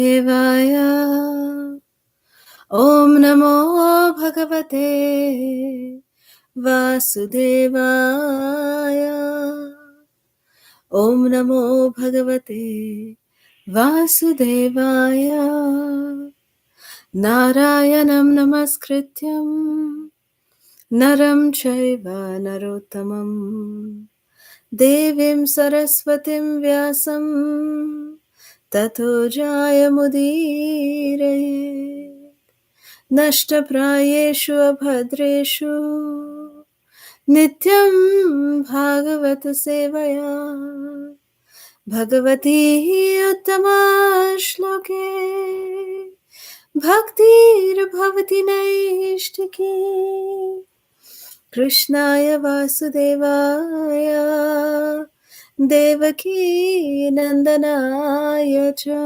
Devaya. Om Namo Bhagavate Vasudevaya. Om Namo Bhagavate Vasudevaya. Narayanam Namaskrityam Naram Chaiva Narottamam Devim Saraswatim Vyasam Tato Jayamudiraye. Nashtaprayeshu abhadreshu Nityam Bhagavata Sevaya Bhagavati Uttama Shloke Bhaktir Bhavati Naishtiki Krishnaya Vasudevaya Devaki Nandanaya Cha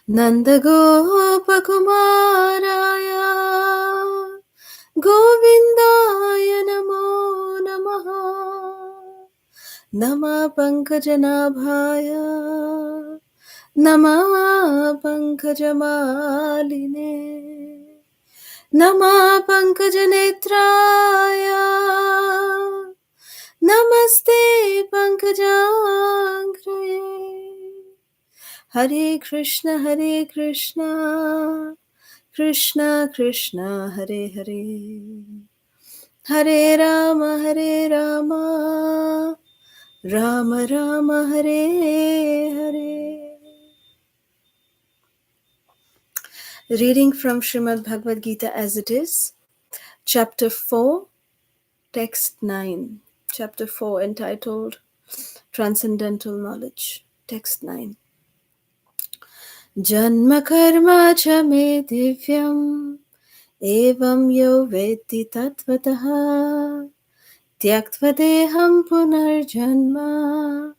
Nandagopakumaraya Govindaya Namo Namaha Nama Pankajanabhaya Nama Pankajamaline Nama Pankajanetraya Namaste Pankajangraye. Hare Krishna, Krishna Krishna, Hare Hare, Hare Rama, Rama Rama, Hare Hare. Reading from Srimad Bhagavad Gita as it is, Chapter 4, Text 9. Chapter 4 entitled Transcendental Knowledge. Text 9. Janma karma cha me divyam evam yo veti tattvataha tyaktva deham punarjanma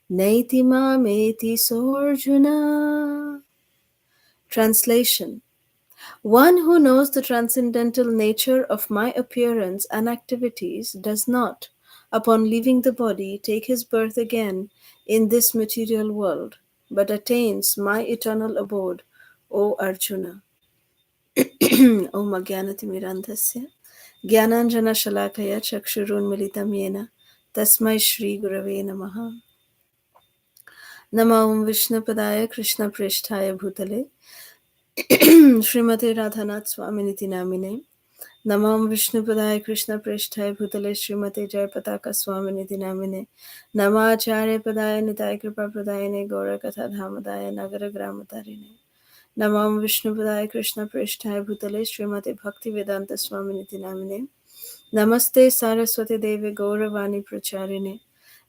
naiti mameti sorjuna. Translation. One who knows the transcendental nature of my appearance and activities does not, upon leaving the body, take his birth again in this material world, but attains my eternal abode, O Arjuna. Om Agyanatimirandhasya Gyananjana Shalakaya Chakshurunmilitam Yena Tasmai Shri Gurave Namaha. Nama Om Vishnupadaya Krishna Prishtaya Bhutale Srimate Radhanath Swaminiti Namine. Namam Vishnupadaya Krishna Prishtaya Bhutale Srimate Jayapataka Swaminiti Namine. Namacharya Padaya Nitai Kripa Pradayane Gaura Katha Dhamadaya Nagara Gramatarine. Namam Vishnupadaya Krishna Prishtaya Bhutale Srimate Bhakti Vedanta Swaminiti Namine. Namaste Saraswati Devi Gauravani Pracharine.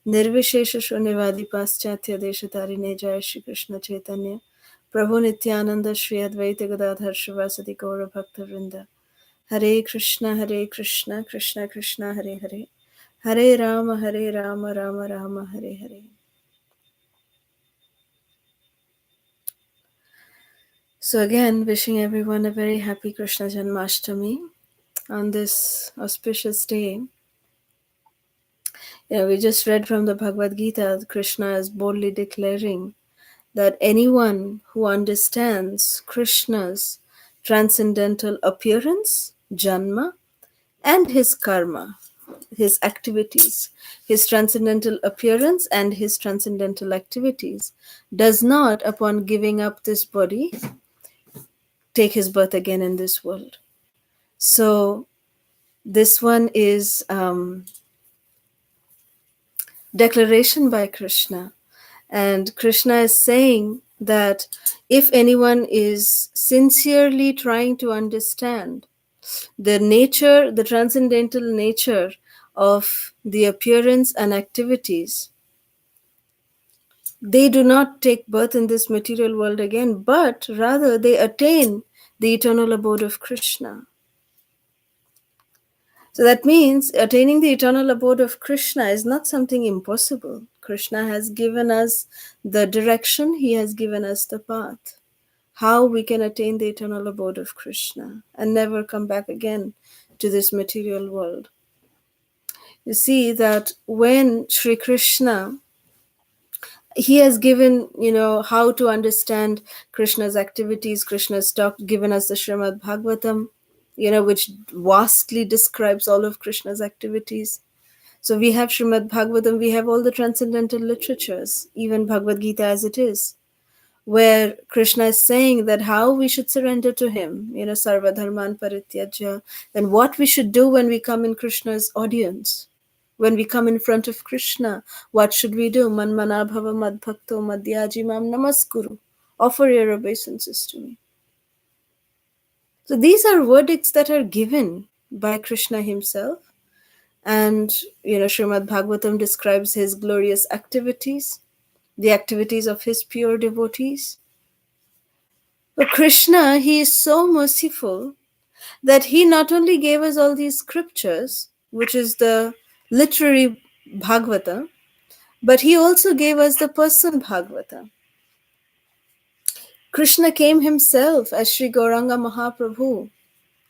Nirvishesha Shunyavadi Paschatya Deshatarine Jaya Shri Krishna Chaitanya. Prabhu Nityananda Shri Advaita Gadadhar Shivasati Gaura Bhakta Vrinda. Hare Krishna, Krishna Krishna, Hare Hare. Hare Rama, Rama Rama, Hare Hare. So again, wishing everyone a very happy Krishna Janmashtami on this auspicious day. We just read from the Bhagavad Gita, Krishna is boldly declaring that anyone who understands Krishna's transcendental appearance, Janma, and his karma, his activities, his transcendental appearance and his transcendental activities, does not, upon giving up this body, take his birth again in this world. So this one is declaration by Krishna. And Krishna is saying that if anyone is sincerely trying to understand the nature, the transcendental nature of the appearance and activities, they do not take birth in this material world again, but rather they attain the eternal abode of Krishna. So that means attaining the eternal abode of Krishna is not something impossible. Krishna has given us the direction, he has given us the path, how we can attain the eternal abode of Krishna and never come back again to this material world. You see that when Sri Krishna He has given, how to understand Krishna's activities. Krishna's given us the Srimad Bhagavatam, which vastly describes all of Krishna's activities. So we have Srimad Bhagavatam, we have all the transcendental literatures, even Bhagavad Gita as it is, where Krishna is saying that how we should surrender to him, sarva dharman parityajya, and what we should do when we come in Krishna's audience. When we come in front of Krishna, what should we do? Manmana bhava madbhakto madhyaji mam namaskuru. Offer your obeisances to me. So these are verdicts that are given by Krishna himself. And, Srimad Bhagavatam describes his glorious activities, the activities of his pure devotees. But Krishna, he is so merciful that he not only gave us all these scriptures, which is the literary Bhagavata, but he also gave us the person Bhagavata. Krishna came himself as Sri Gauranga Mahaprabhu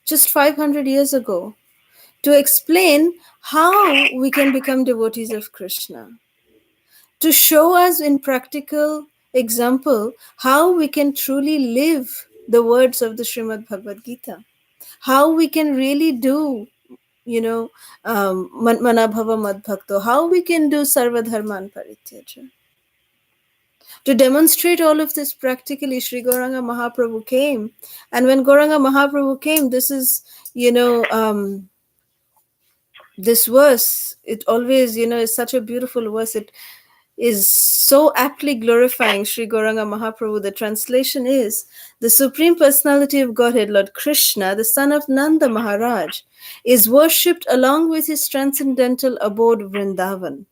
just 500 years ago to explain how we can become devotees of Krishna, to show us in practical example how we can truly live the words of the Srimad Bhagavad Gita, how we can really do, manabhava madbhakto, how we can do sarva dharman parityaja. To demonstrate all of this practically, Sri Gauranga Mahaprabhu came. And when Gauranga Mahaprabhu came, this is, this verse, it always, is such a beautiful verse. It is so aptly glorifying Sri Gauranga Mahaprabhu. The translation is, the Supreme Personality of Godhead, Lord Krishna, the son of Nanda Maharaj, is worshipped along with his transcendental abode Vrindavan.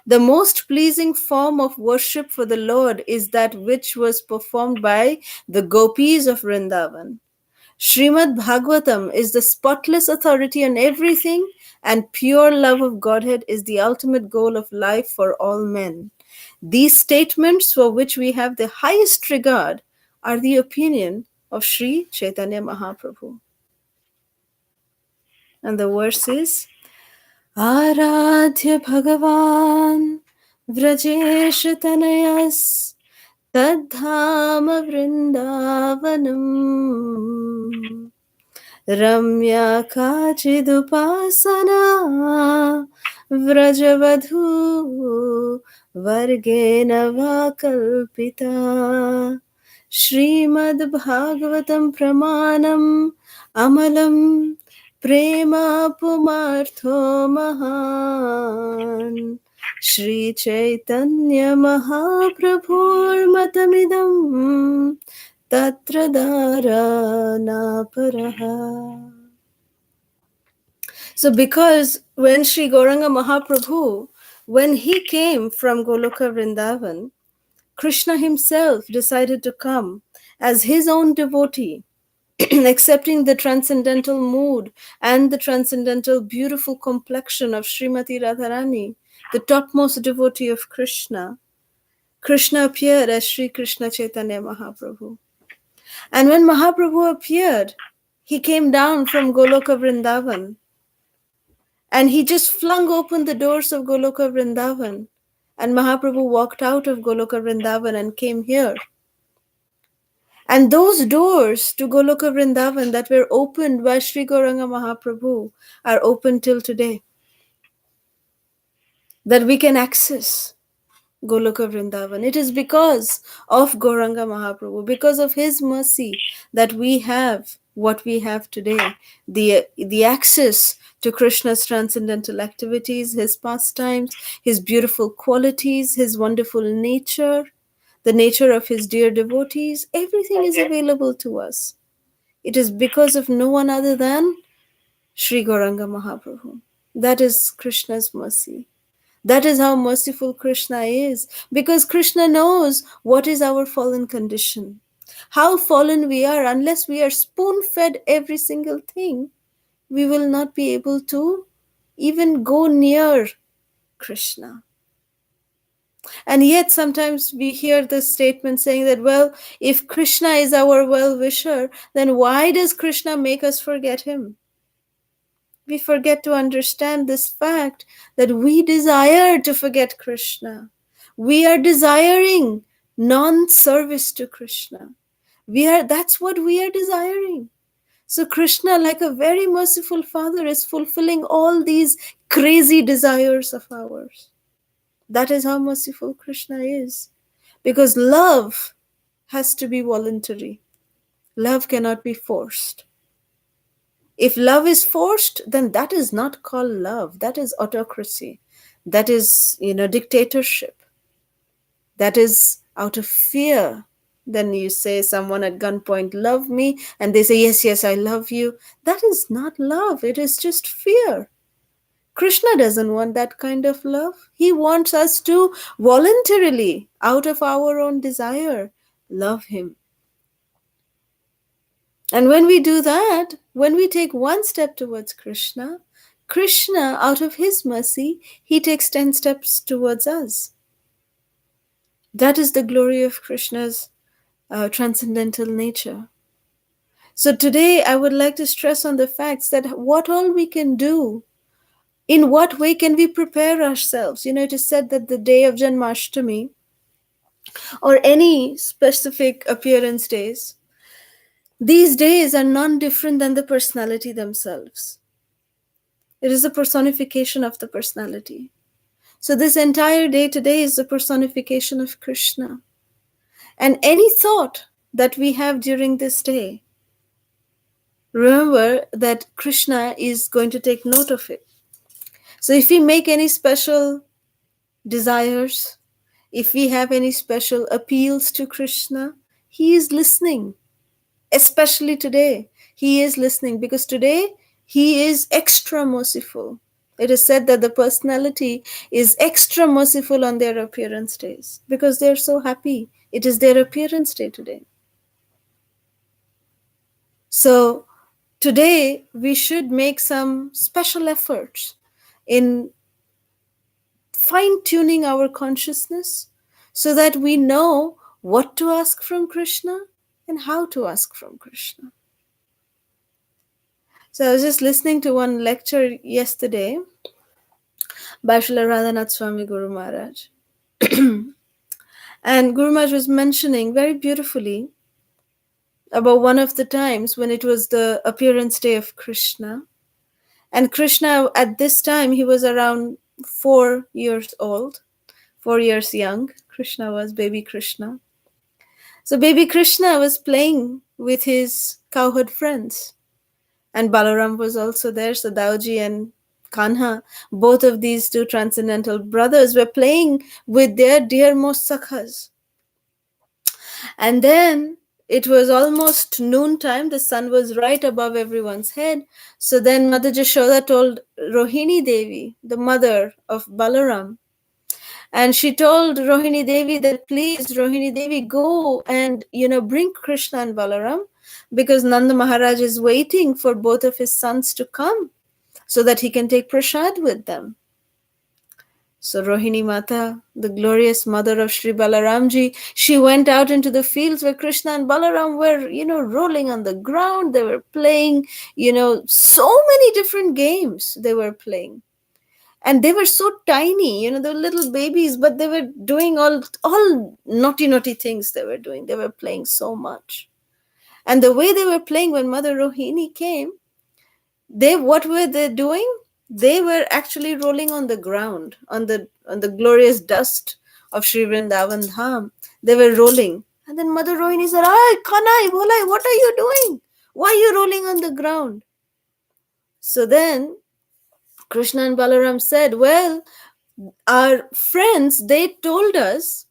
The most pleasing form of worship for the Lord is that which was performed by the gopis of Vrindavan. Srimad Bhagavatam is the spotless authority on everything, and pure love of Godhead is the ultimate goal of life for all men. These statements, for which we have the highest regard, are the opinion of Sri Chaitanya Mahaprabhu. And the verse is, Aradhya Bhagavan Vrajesh Tanayas Tadhama Vrindavanam Ramya Kachidupasana Vrajavadhu Vargena Vakalpita Srimad Bhagavatam Pramanam Amalam Prema Pumartho Mahan Shri Chaitanya Mahaprabhur Matamidam Tatra Dharana Paraha. So because when Sri Gauranga Mahaprabhu, when he came from Goloka Vrindavan, Krishna himself decided to come as his own devotee, accepting the transcendental mood and the transcendental beautiful complexion of Srimati Radharani, the topmost devotee of Krishna. Krishna appeared as Sri Krishna Chaitanya Mahaprabhu. And when Mahaprabhu appeared, he came down from Goloka Vrindavan and he just flung open the doors of Goloka Vrindavan. And Mahaprabhu walked out of Goloka Vrindavan and came here. And those doors to Goloka Vrindavan that were opened by Sri Gauranga Mahaprabhu are open till today. That we can access Goloka Vrindavan. It is because of Gauranga Mahaprabhu, because of his mercy, that we have what we have today. The access to Krishna's transcendental activities, his pastimes, his beautiful qualities, his wonderful nature, the nature of his dear devotees, everything is available to us. It is because of no one other than Sri Gauranga Mahaprabhu. That is Krishna's mercy. That is how merciful Krishna is, because Krishna knows what is our fallen condition, how fallen we are. Unless we are spoon-fed every single thing, we will not be able to even go near Krishna. And yet sometimes we hear this statement saying that, well, if Krishna is our well-wisher, then why does Krishna make us forget him? We forget to understand this fact that we desire to forget Krishna. We are desiring non-service to Krishna. That's what we are desiring. So Krishna, like a very merciful father, is fulfilling all these crazy desires of ours. That is how merciful Krishna is. Because love has to be voluntary. Love cannot be forced. If love is forced, then that is not called love. That is autocracy. That is, dictatorship. That is out of fear. Then you say someone at gunpoint, love me, and they say, yes, yes, I love you. That is not love. It is just fear. Krishna doesn't want that kind of love. He wants us to voluntarily, out of our own desire, love him. And when we do that, when we take one step towards Krishna, Krishna, out of his mercy, he takes 10 steps towards us. That is the glory of Krishna's transcendental nature. So today I would like to stress on the facts that what all we can do, in what way can we prepare ourselves? It is said that the day of Janmashtami or any specific appearance days, these days are none different than the personality themselves. It is a personification of the personality. So this entire day today is the personification of Krishna. And any thought that we have during this day, remember that Krishna is going to take note of it. So if we make any special desires, if we have any special appeals to Krishna, he is listening. Especially today, he is listening because today he is extra merciful. It is said that the personality is extra merciful on their appearance days because they are so happy. It is their appearance day today. So today we should make some special efforts in fine-tuning our consciousness so that we know what to ask from Krishna and how to ask from Krishna. So I was just listening to one lecture yesterday by Srila Radhanath Swami Guru Maharaj. And Guru Maharaj was mentioning very beautifully about one of the times when it was the appearance day of Krishna. And Krishna, at this time, he was around 4 years old, 4 years young. Krishna was baby Krishna. So baby Krishna was playing with his cowherd friends. And Balaram was also there. So Dauji and Kanha, both of these two transcendental brothers, were playing with their dearmost sakhas. And then it was almost noontime. The sun was right above everyone's head. So then Mother Jashoda told Rohini Devi, the mother of Balaram, and she told Rohini Devi that please, Rohini Devi, go and, bring Krishna and Balaram because Nanda Maharaj is waiting for both of his sons to come so that he can take prasad with them. So Rohini Mata, the glorious mother of Sri Balaramji, she went out into the fields where Krishna and Balaram were, rolling on the ground. They were playing, so many different games they were playing. And they were so tiny, they were little babies, but they were doing all naughty things they were doing. They were playing so much. And the way they were playing when Mother Rohini came, what were they doing? They were actually rolling on the ground, on the glorious dust of Sri Vrindavan Dham. They were rolling. And then Mother Rohini said, Kanai, Bholai, what are you doing? Why are you rolling on the ground? So then Krishna and Balaram said, well, our friends, they told us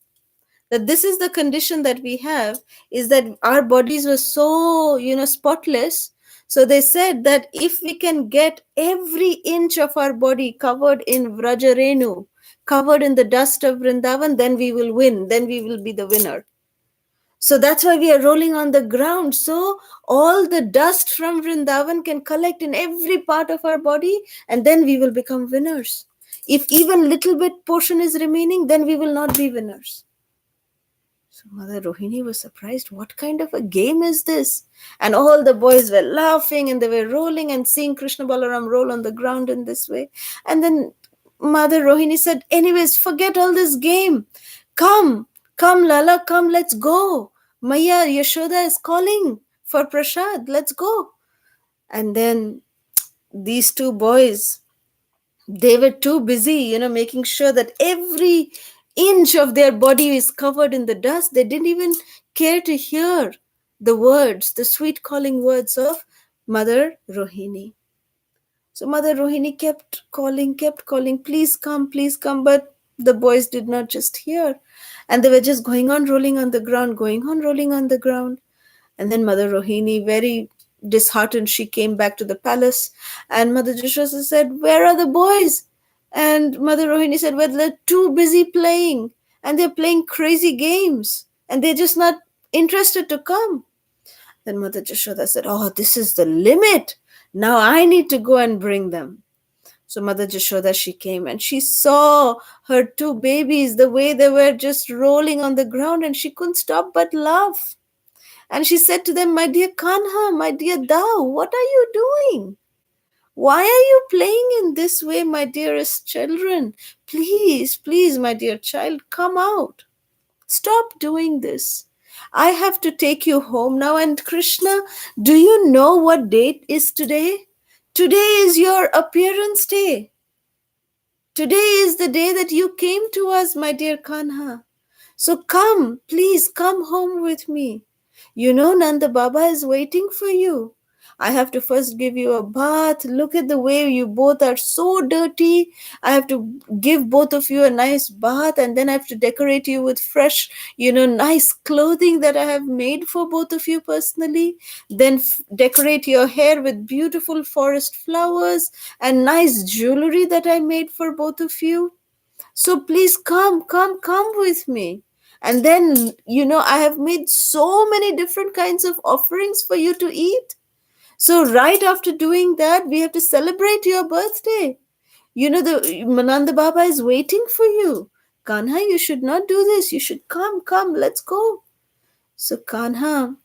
that this is the condition that we have, is that our bodies were so, spotless. So they said that if we can get every inch of our body covered in Vrajarenu, covered in the dust of Vrindavan, then we will win. Then we will be the winner. So that's why we are rolling on the ground. So all the dust from Vrindavan can collect in every part of our body, and then we will become winners. If even little bit portion is remaining, then we will not be winners. So Mother Rohini was surprised. What kind of a game is this? And all the boys were laughing and they were rolling and seeing Krishna Balaram roll on the ground in this way. And then Mother Rohini said, anyways, forget all this game. Come, come, Lala, come, let's go. Maya, Yashoda is calling for Prasad, let's go. And then these two boys, they were too busy, making sure that every inch of their body is covered in the dust. They didn't even care to hear the words, the sweet calling words of Mother Rohini. So Mother Rohini kept calling, please come. But the boys did not just hear. And they were just going on rolling on the ground, going on rolling on the ground. And then Mother Rohini, very disheartened, she came back to the palace. And Mother Jashoda said, where are the boys? And Mother Rohini said, well, they're too busy playing. And they're playing crazy games. And they're just not interested to come. Then Mother Jashoda said, oh, this is the limit. Now I need to go and bring them. So Mother Jashoda, she came and she saw her two babies, the way they were just rolling on the ground, and she couldn't stop but laugh. And she said to them, my dear Kanha, my dear Dao, what are you doing? Why are you playing in this way, my dearest children? Please, my dear child, come out. Stop doing this. I have to take you home now. And Krishna, do you know what date is today? Today is your appearance day. Today is the day that you came to us, my dear Kanha. So come, please come home with me. You know Nanda Baba is waiting for you. I have to first give you a bath. Look at the way you both are so dirty. I have to give both of you a nice bath, and then I have to decorate you with fresh, nice clothing that I have made for both of you personally. Then decorate your hair with beautiful forest flowers and nice jewelry that I made for both of you. So please come with me. And then, I have made so many different kinds of offerings for you to eat. So right after doing that, we have to celebrate your birthday. The Nanda Baba is waiting for you. Kanha, you should not do this. You should come, let's go. So Kanha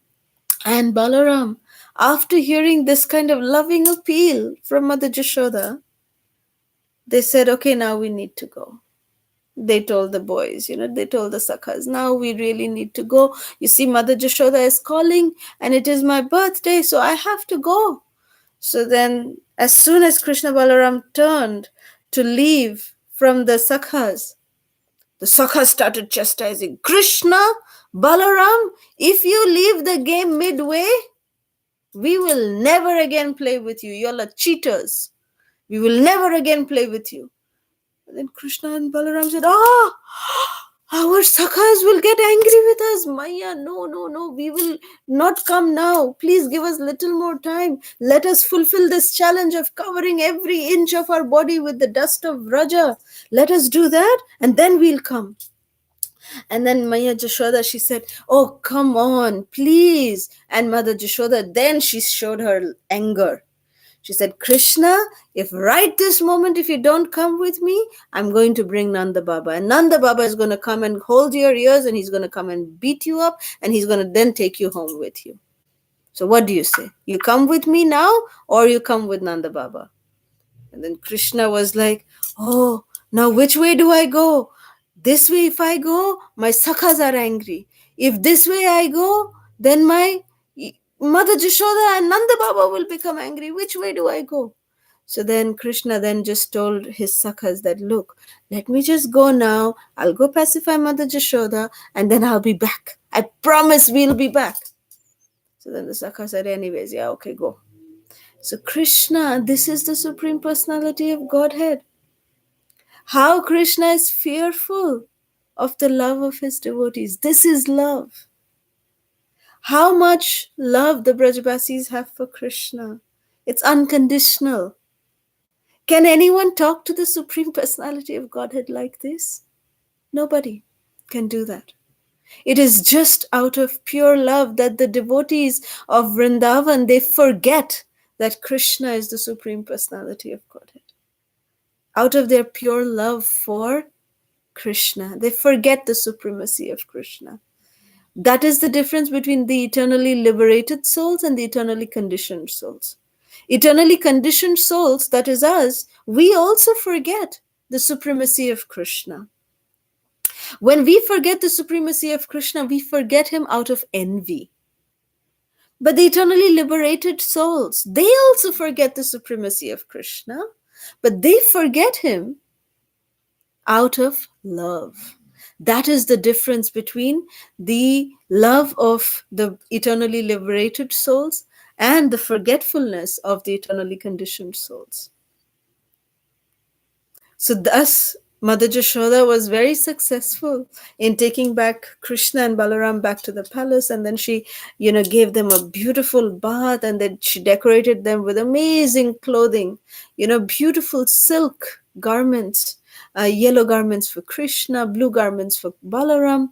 and Balaram, after hearing this kind of loving appeal from Mother Jashoda, they said, okay, now we need to go. They told the boys, they told the Sakhas, now we really need to go. You see, Mother Jashoda is calling and it is my birthday, so I have to go. So then, as soon as Krishna Balaram turned to leave from the Sakhas started chastising. Krishna, Balaram, if you leave the game midway, we will never again play with you. You're like cheaters. We will never again play with you. And then Krishna and Balaram said, our Sakhas will get angry with us. Maya, no, we will not come now. Please give us little more time. Let us fulfill this challenge of covering every inch of our body with the dust of Raja. Let us do that and then we'll come. And then Maya Jashoda, she said, oh, come on, please. And Mother Jashoda, then she showed her anger. She said, Krishna, if right this moment, if you don't come with me, I'm going to bring Nanda Baba. And Nanda Baba is going to come and hold your ears, and he's going to come and beat you up, and he's going to then take you home with you. So what do you say? You come with me now, or you come with Nanda Baba? And then Krishna was like, oh, now which way do I go? This way if I go, my Sakhas are angry. If this way I go, then my Mother Jashoda and Nanda Baba will become angry. Which way do I go? So then Krishna then just told his Sakhas that, look, let me just go now. I'll go pacify Mother Jashoda and then I'll be back. I promise we'll be back. So then the Sakha said, anyways, yeah, okay, go. So Krishna, this is the Supreme Personality of Godhead. How Krishna is fearful of the love of his devotees. This is love. How much love the Brajabasis have for Krishna. It's unconditional. Can anyone talk to the Supreme Personality of Godhead like this? Nobody can do that. It is just out of pure love that the devotees of Vrindavan, they forget that Krishna is the Supreme Personality of Godhead. Out of their pure love for Krishna, they forget the supremacy of Krishna. That is the difference between the eternally liberated souls and the eternally conditioned souls. Eternally conditioned souls, that is us, we also forget the supremacy of Krishna. When we forget the supremacy of Krishna, we forget him out of envy. But the eternally liberated souls, they also forget the supremacy of Krishna, but they forget him out of love. That is the difference between the love of the eternally liberated souls and the forgetfulness of the eternally conditioned souls. So thus, Mother Jashoda was very successful in taking back Krishna and Balaram back to the palace, and then she, gave them a beautiful bath, and then she decorated them with amazing clothing, beautiful silk garments, yellow garments for Krishna, blue garments for Balaram,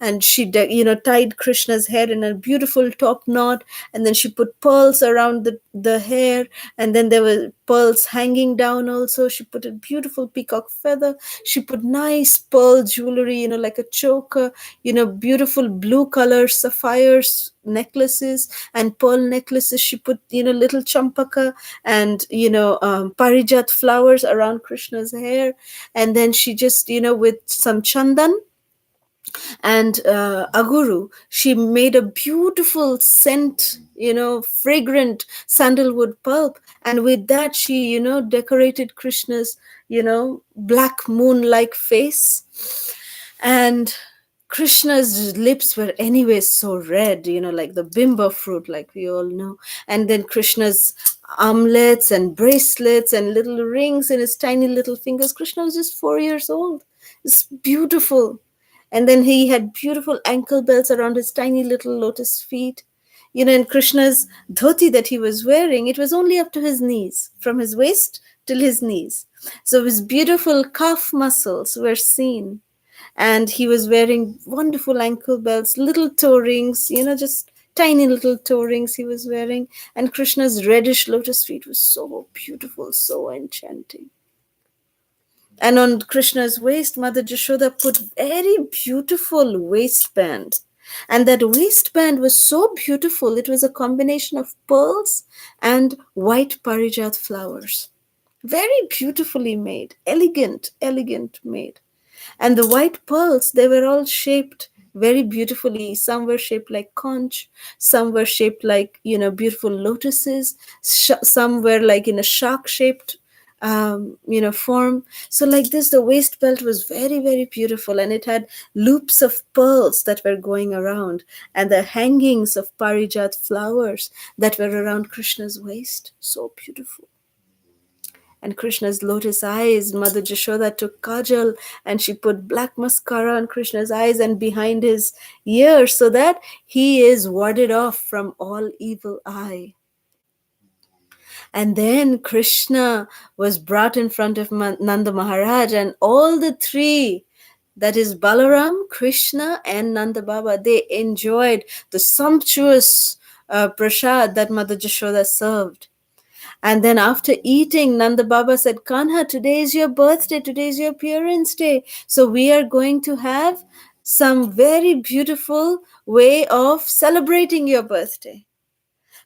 and she, tied Krishna's head in a beautiful top knot, and then she put pearls around the hair, and then there were pearls hanging down also. She put a beautiful peacock feather. She put nice pearl jewelry, like a choker, beautiful blue color sapphires necklaces and pearl necklaces. She put, little champaka and, parijat flowers around Krishna's hair. And then she just, with some chandan and aguru, she made a beautiful scent, fragrant sandalwood pulp, and with that she, decorated Krishna's, black moon like face. And Krishna's lips were anyway so red, like the bimba fruit, like we all know. And then Krishna's armlets and bracelets and little rings in his tiny little fingers. Krishna was just 4 years old. It's beautiful. And then he had beautiful ankle belts around his tiny little lotus feet. And Krishna's dhoti that he was wearing, it was only up to his knees, from his waist till his knees. So his beautiful calf muscles were seen. And he was wearing wonderful ankle belts, little toe rings, just tiny little toe rings he was wearing. And Krishna's reddish lotus feet was so beautiful, so enchanting. And on Krishna's waist, Mother Jashoda put very beautiful waistband. And that waistband was so beautiful. It was a combination of pearls and white parijat flowers. Very beautifully made, elegant made. And the white pearls, they were all shaped very beautifully. Some were shaped like conch, some were shaped like, beautiful lotuses, some were like in a shark-shaped form. So like this, the waist belt was very, very beautiful, and it had loops of pearls that were going around, and the hangings of parijat flowers that were around Krishna's waist. So beautiful. And Krishna's lotus eyes, Mother Jashoda took kajal and she put black mascara on Krishna's eyes and behind his ears, so that he is warded off from all evil eye. And then Krishna was brought in front of Nanda Maharaj, and all the three, that is Balaram, Krishna and Nanda Baba, they enjoyed the sumptuous prasad that Mother Jashoda served. And then after eating, Nanda Baba said, Kanha, today is your birthday, today is your parents' day. So we are going to have some very beautiful way of celebrating your birthday.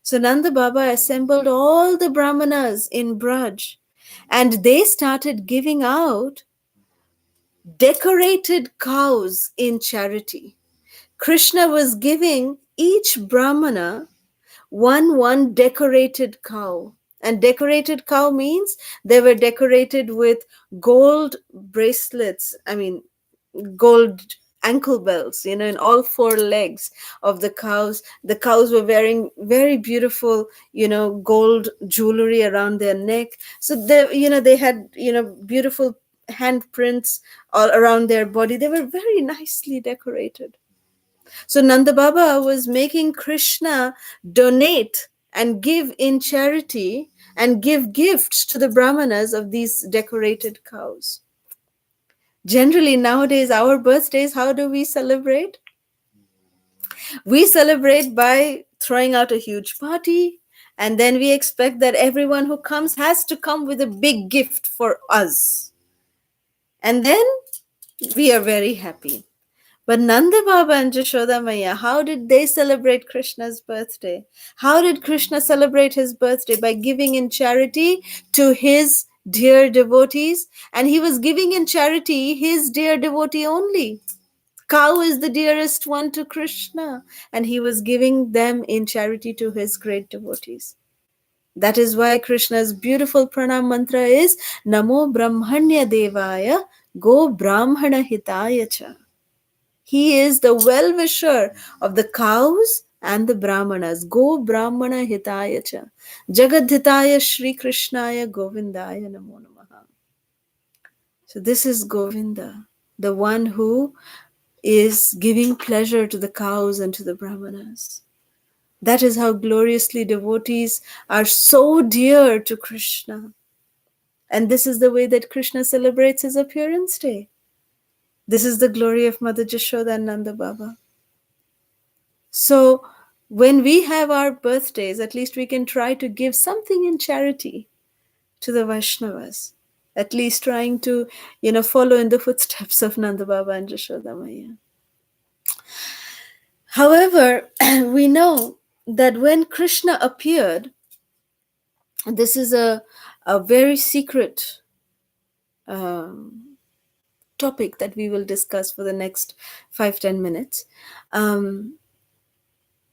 So Nanda Baba assembled all the Brahmanas in Braj, and they started giving out decorated cows in charity. Krishna was giving each Brahmana one decorated cow. And decorated cow means they were decorated with gold bracelets, gold ankle belts, in all four legs of the cows. The cows were wearing very beautiful, gold jewelry around their neck. So they had, beautiful handprints all around their body. They were very nicely decorated. So Nanda Baba was making Krishna donate and give in charity and give gifts to the Brahmanas of these decorated cows. Generally, nowadays, our birthdays, how do we celebrate? We celebrate by throwing out a huge party, and then we expect that everyone who comes has to come with a big gift for us. And then we are very happy. But Nanda Baba and Jashoda Maya, how did they celebrate Krishna's birthday? How did Krishna celebrate his birthday? By giving in charity to his dear devotees, and he was giving in charity his dear devotee only. Cow is the dearest one to Krishna, and he was giving them in charity to his great devotees. That is why Krishna's beautiful pranam mantra is Namo Brahmanya Devaya Go Brahmana Hitaya Cha. He is the well-wisher of the cows and the brahmanas. Go Brahmana Hitaya Cha. Jagadhitaya Shri Krishnaya Govindaya Namo Namaha. So this is Govinda, the one who is giving pleasure to the cows and to the brahmanas. That is how gloriously devotees are so dear to Krishna. And this is the way that Krishna celebrates his appearance day. This is the glory of Mother Jashoda and Nanda Baba. So when we have our birthdays, at least we can try to give something in charity to the Vaishnavas. At least trying to, follow in the footsteps of Nanda Baba and Jashoda Maya. However, we know that when Krishna appeared, this is a very secret topic that we will discuss for the next 5-10 minutes.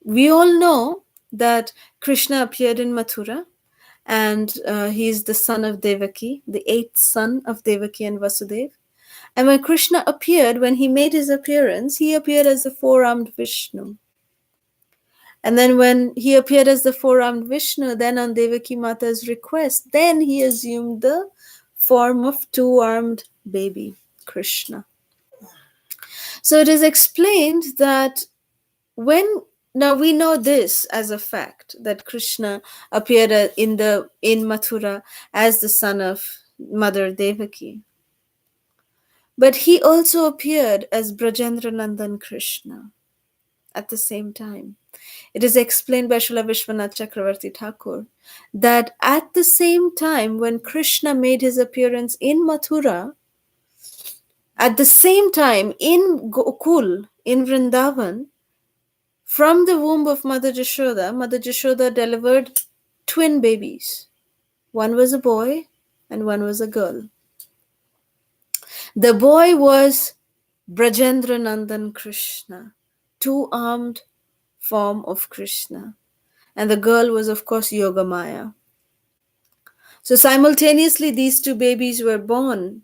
We all know that Krishna appeared in Mathura, and he is the son of Devaki, the eighth son of Devaki and Vasudev. And when Krishna appeared, when he made his appearance, he appeared as the four-armed Vishnu. And then when he appeared as the four-armed Vishnu, then on Devaki Mata's request, then he assumed the form of two-armed baby, Krishna. So it is explained that now we know this as a fact, that Krishna appeared in Mathura as the son of Mother Devaki. But he also appeared as Brajendra Nandan Krishna at the same time. It is explained by Srila Vishwanath Chakravarti Thakur that at the same time when Krishna made his appearance in Mathura, at the same time in Gokul, in Vrindavan, from the womb of Mother Jashoda delivered twin babies. One was a boy and one was a girl. The boy was Brajendra Nandan Krishna, two-armed form of Krishna. And the girl was, of course, Yogamaya. So simultaneously, these two babies were born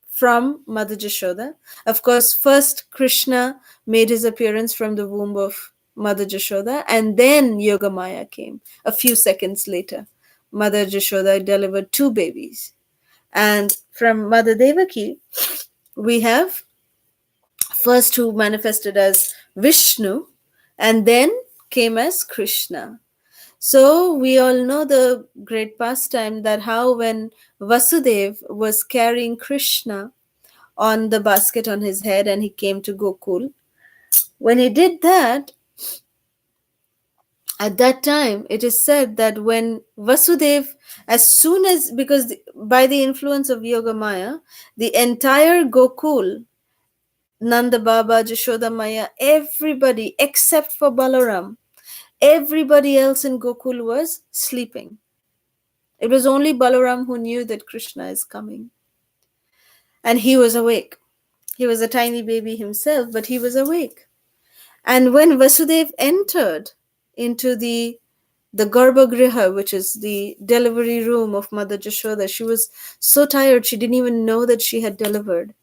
from Mother Jashoda. Of course, first Krishna made his appearance from the womb of Mother Jashoda, and then Yogamaya came a few seconds later. Mother Jashoda delivered two babies. And from Mother Devaki, we have first who manifested as Vishnu, and then came as Krishna. So we all know the great pastime that how when Vasudev was carrying Krishna on the basket on his head and he came to Gokul, when he did that, at that time it is said that when Vasudev, as soon as, because by the influence of Yogamaya, the entire Gokul, Nanda Baba, Jashoda Maya, everybody except for Balaram, everybody else in Gokul was sleeping. It was only Balaram who knew that Krishna is coming. And he was awake. He was a tiny baby himself, but he was awake. And when Vasudev entered into the Garbhagriha, which is the delivery room of Mother Jashoda, she was so tired, she didn't even know that she had delivered.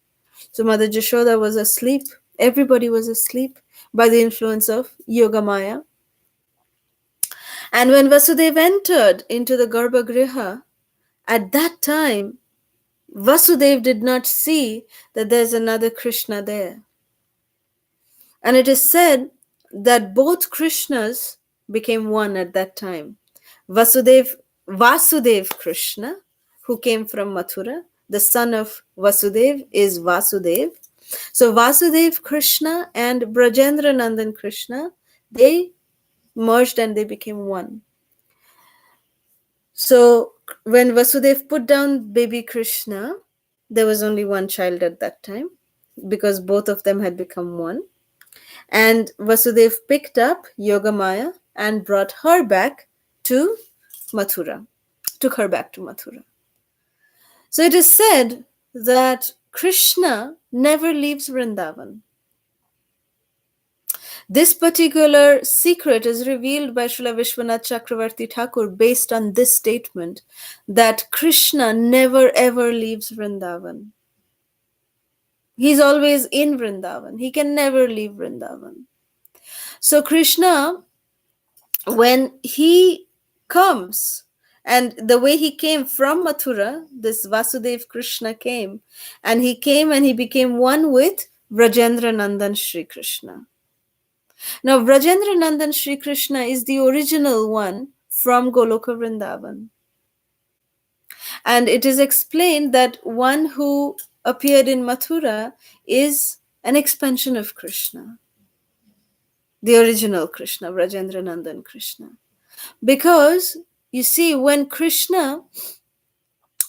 So Mother Jashoda was asleep. Everybody was asleep by the influence of Yogamaya. And when Vasudev entered into the Garbhagriha, at that time, Vasudev did not see that there's another Krishna there. And it is said that both Krishnas became one at that time. Vasudev Krishna, who came from Mathura, the son of Vasudev is Vasudev. So Vasudev Krishna and Brajendra Nandan Krishna, they merged and they became one. So when Vasudev put down baby Krishna, there was only one child at that time because both of them had become one. And Vasudev picked up Yogamaya and brought her back to Mathura, took her back to Mathura. So it is said that Krishna never leaves Vrindavan. This particular secret is revealed by Srila Vishwanath Chakravarti Thakur based on this statement that Krishna never ever leaves Vrindavan. He's always in Vrindavan. He can never leave Vrindavan. So Krishna, when he comes, and the way he came from Mathura, this Vasudev Krishna came, and he became one with Vrajendra Nandan Shri Krishna. Now, Vrajendra Nandan Shri Krishna is the original one from Goloka Vrindavan. And it is explained that one who appeared in Mathura is an expansion of Krishna, the original Krishna, Vrajendra Nandan Krishna. Because, you see, when Krishna,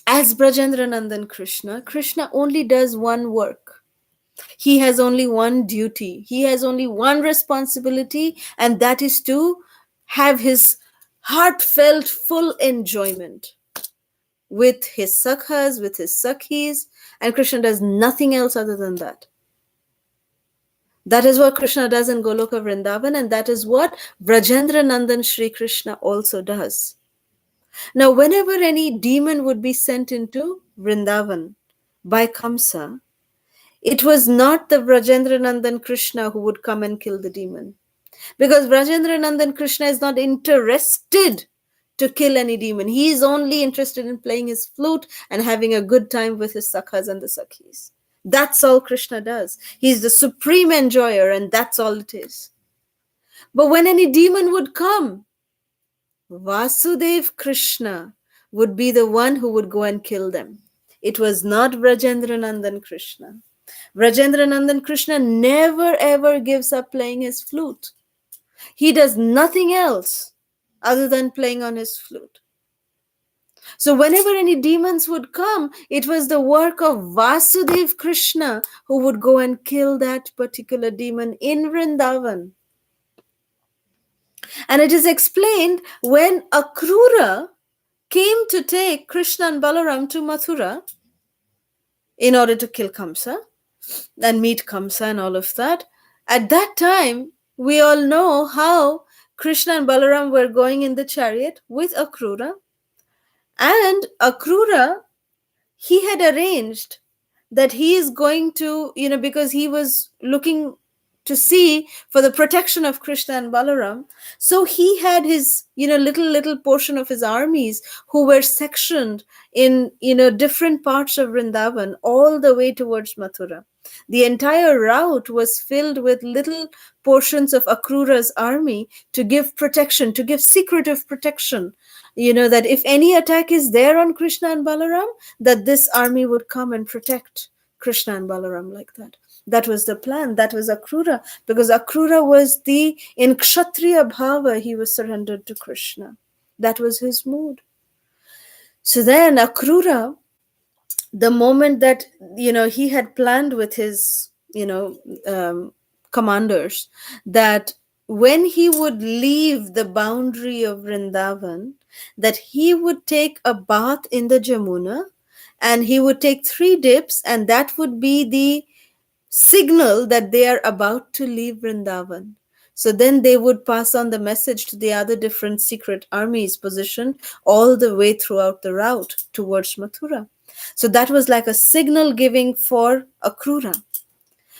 as Vrajendra Nandan Krishna, Krishna only does one work. He has only one duty. He has only one responsibility, and that is to have his heartfelt, full enjoyment with his sakhas, with his sakhis, and Krishna does nothing else other than that. That is what Krishna does in Goloka Vrindavan, and that is what Vrajendra Nandan Shri Krishna also does. Now, whenever any demon would be sent into Vrindavan by Kamsa, it was not the Vrajendra Nandan Krishna who would come and kill the demon. Because Vrajendra Nandan Krishna is not interested to kill any demon. He is only interested in playing his flute and having a good time with his sakhas and the sakhis. That's all Krishna does. He's the supreme enjoyer, and that's all it is. But when any demon would come, Vasudev Krishna would be the one who would go and kill them. It was not Vrajendra Nandan Krishna. Vrajendra Nandan Krishna never ever gives up playing his flute. He does nothing else other than playing on his flute. So whenever any demons would come, it was the work of Vasudev Krishna who would go and kill that particular demon in Vrindavan. And it is explained when Akrura came to take Krishna and Balaram to Mathura in order to kill Kamsa and meet Kamsa and all of that. At that time, we all know how Krishna and Balaram were going in the chariot with Akrura. And Akrura, he had arranged that he is going to, because he was looking to see for the protection of Krishna and Balaram. So he had his, little portion of his armies who were sectioned in, different parts of Vrindavan all the way towards Mathura. The entire route was filled with little portions of Akrura's army to give protection, to give secretive protection. That if any attack is there on Krishna and Balaram, that this army would come and protect Krishna and Balaram like that. That was the plan. That was Akrura, because Akrura was in Kshatriya Bhava, he was surrendered to Krishna. That was his mood. So then Akrura, the moment that, he had planned with his, commanders, that when he would leave the boundary of Vrindavan, that he would take a bath in the Jamuna, and he would take 3 dips, and that would be the signal that they are about to leave Vrindavan. So then they would pass on the message to the other different secret armies positioned all the way throughout the route towards Mathura. So that was like a signal giving for Akrura.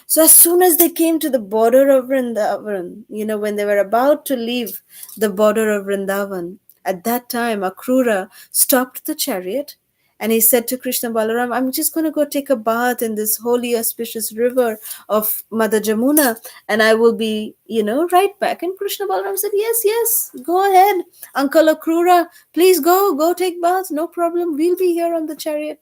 So as soon as they came to the border of Vrindavan, when they were about to leave the border of Vrindavan, at that time Akrura stopped the chariot and he said to Krishna Balaram, I'm just going to go take a bath in this holy auspicious river of Mother Jamuna, and I will be, right back. And Krishna Balaram said, yes, go ahead. Uncle Akrura, please go take bath. No problem. We'll be here on the chariot.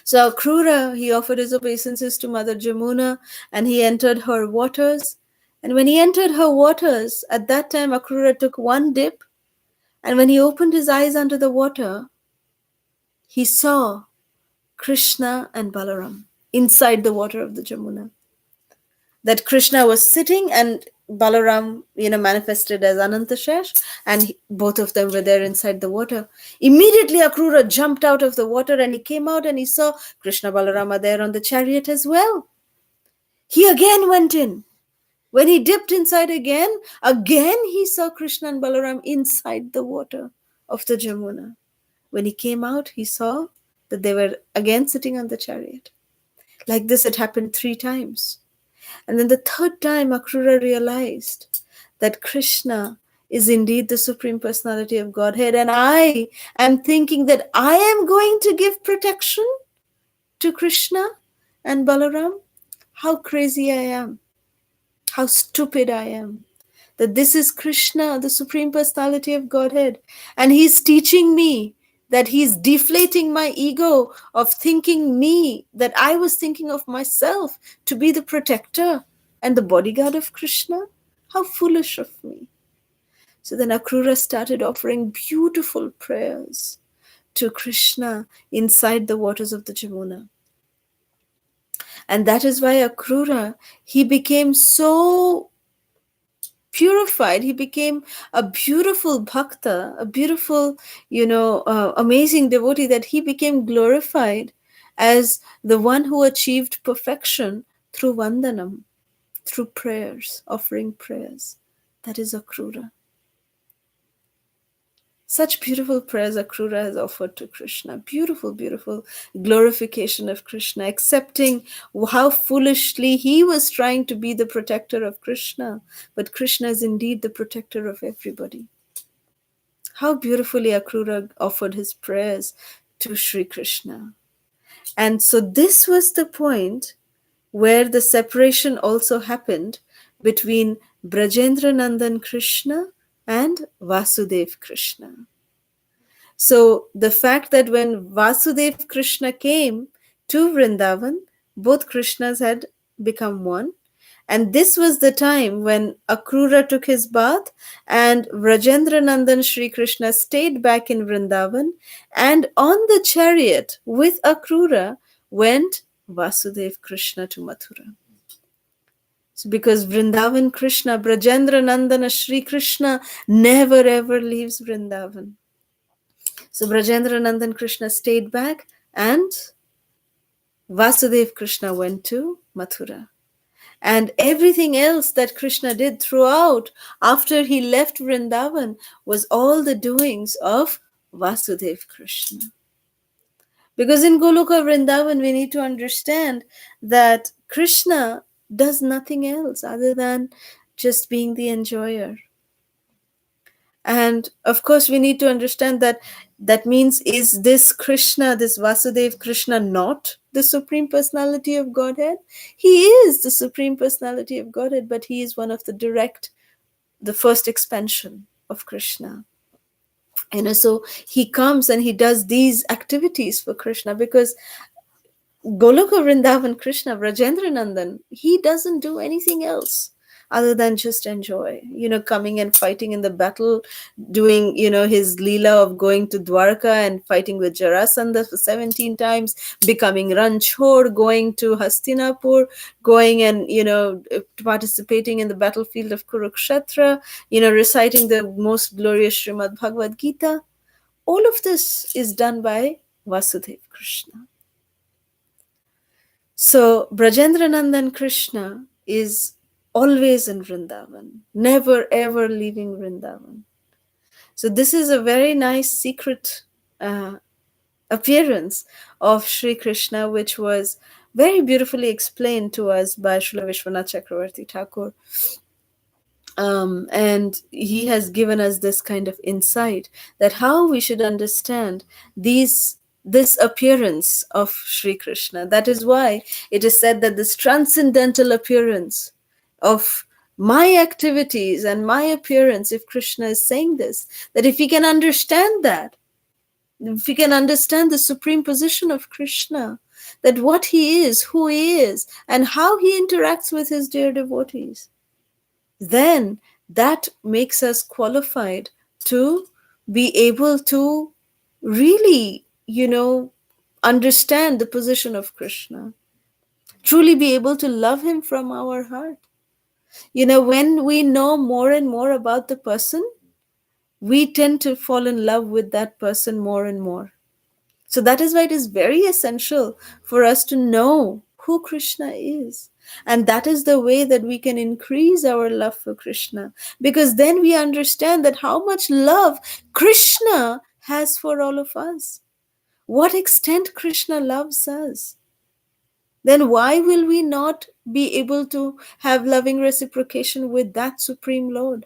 So Akrura, he offered his obeisances to Mother Jamuna, and he entered her waters. And when he entered her waters, at that time Akrura took 1 dip, and when he opened his eyes under the water, he saw Krishna and Balaram inside the water of the Jamuna. that Krishna was sitting and Balaram, manifested as Anantashesh, and both of them were there inside the water. Immediately, Akrura jumped out of the water and he came out and he saw Krishna Balarama there on the chariot as well. He again went in. When he dipped inside again he saw Krishna and Balaram inside the water of the Jamuna. When he came out, he saw that they were again sitting on the chariot. Like this, it happened 3 times. And then the 3rd time, Akrura realized that Krishna is indeed the Supreme Personality of Godhead, and I am thinking that I am going to give protection to Krishna and Balaram. How crazy I am. How stupid I am. That this is Krishna, the Supreme Personality of Godhead, and he's teaching me, that he's deflating my ego of thinking me, that I was thinking of myself to be the protector and the bodyguard of Krishna. How foolish of me. So then Akrura started offering beautiful prayers to Krishna inside the waters of the Jamuna. And that is why Akrura, he became so purified. He became a beautiful bhakta, a beautiful, amazing devotee, that he became glorified as the one who achieved perfection through vandanam, through prayers, offering prayers. That is Akrura. Such beautiful prayers Akrura has offered to Krishna. Beautiful, beautiful glorification of Krishna, accepting how foolishly he was trying to be the protector of Krishna. But Krishna is indeed the protector of everybody. How beautifully Akrura offered his prayers to Sri Krishna. And so this was the point where the separation also happened between Brajendra Nandan Krishna and Vasudev Krishna. So the fact that when Vasudev Krishna came to Vrindavan, both Krishnas had become one. And this was the time when Akrura took his bath and Vrajendra Nandan Shri Krishna stayed back in Vrindavan, and on the chariot with Akrura went Vasudev Krishna to Mathura. So because Vrindavan Krishna, Brajendra Nandana Shri Krishna never ever leaves Vrindavan. So Brajendra Nandan Krishna stayed back and Vasudev Krishna went to Mathura. And everything else that Krishna did throughout after he left Vrindavan was all the doings of Vasudev Krishna. Because in Goloka Vrindavan, we need to understand that Krishna does nothing else other than just being the enjoyer. And of course, we need to understand that means, is this Krishna, this Vasudev Krishna, not the Supreme Personality of Godhead? He is the Supreme Personality of Godhead, but he is one of the first expansion of Krishna. So he comes and he does these activities for Krishna, because Goloka Vrindavan Krishna, Vrajendra Nandan, he doesn't do anything else other than just enjoy, coming and fighting in the battle, doing, his leela of going to Dwarka and fighting with Jarasandha for 17 times, becoming Ranchhor, going to Hastinapur, going and, participating in the battlefield of Kurukshetra, reciting the most glorious Srimad Bhagavad Gita. All of this is done by Vasudeva Krishna. So Brajendra Nandan Krishna is always in Vrindavan, never ever leaving Vrindavan. So this is a very nice secret appearance of Sri Krishna, which was very beautifully explained to us by Srila Vishwanath Chakravarti Thakur. And he has given us this kind of insight that how we should understand this appearance of Sri Krishna. That is why it is said that this transcendental appearance of my activities and my appearance, if Krishna is saying this, that if we can understand that, if we can understand the supreme position of Krishna, that what he is, who he is, and how he interacts with his dear devotees, then that makes us qualified to be able to really, understand the position of Krishna. truly be able to love him from our heart. When we know more and more about the person, we tend to fall in love with that person more and more. So that is why it is very essential for us to know who Krishna is. And that is the way that we can increase our love for Krishna. Because then we understand that how much love Krishna has for all of us. What extent Krishna loves us. Then why will we not be able to have loving reciprocation with that Supreme Lord?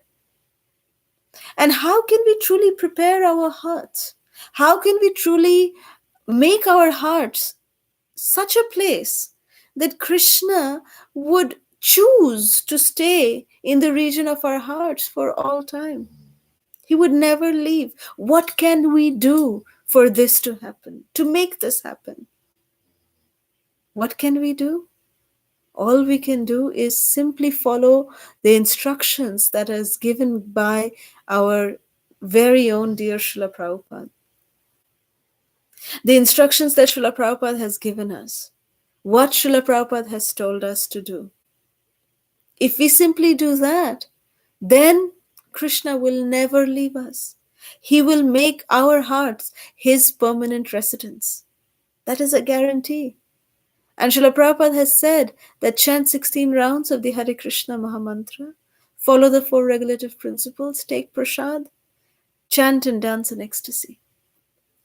And how can we truly prepare our hearts? How can we truly make our hearts such a place that Krishna would choose to stay in the region of our hearts for all time? He would never leave. What can we do for this to happen, to make this happen? What can we do? All we can do is simply follow the instructions that is given by our very own dear Srila Prabhupada. The instructions that Srila Prabhupada has given us. What Srila Prabhupada has told us to do. If we simply do that, then Krishna will never leave us. He will make our hearts his permanent residence. That is a guarantee. And Srila Prabhupada has said that chant 16 rounds of the Hare Krishna Mahamantra, follow the 4 regulative principles, take prasad, chant and dance in ecstasy,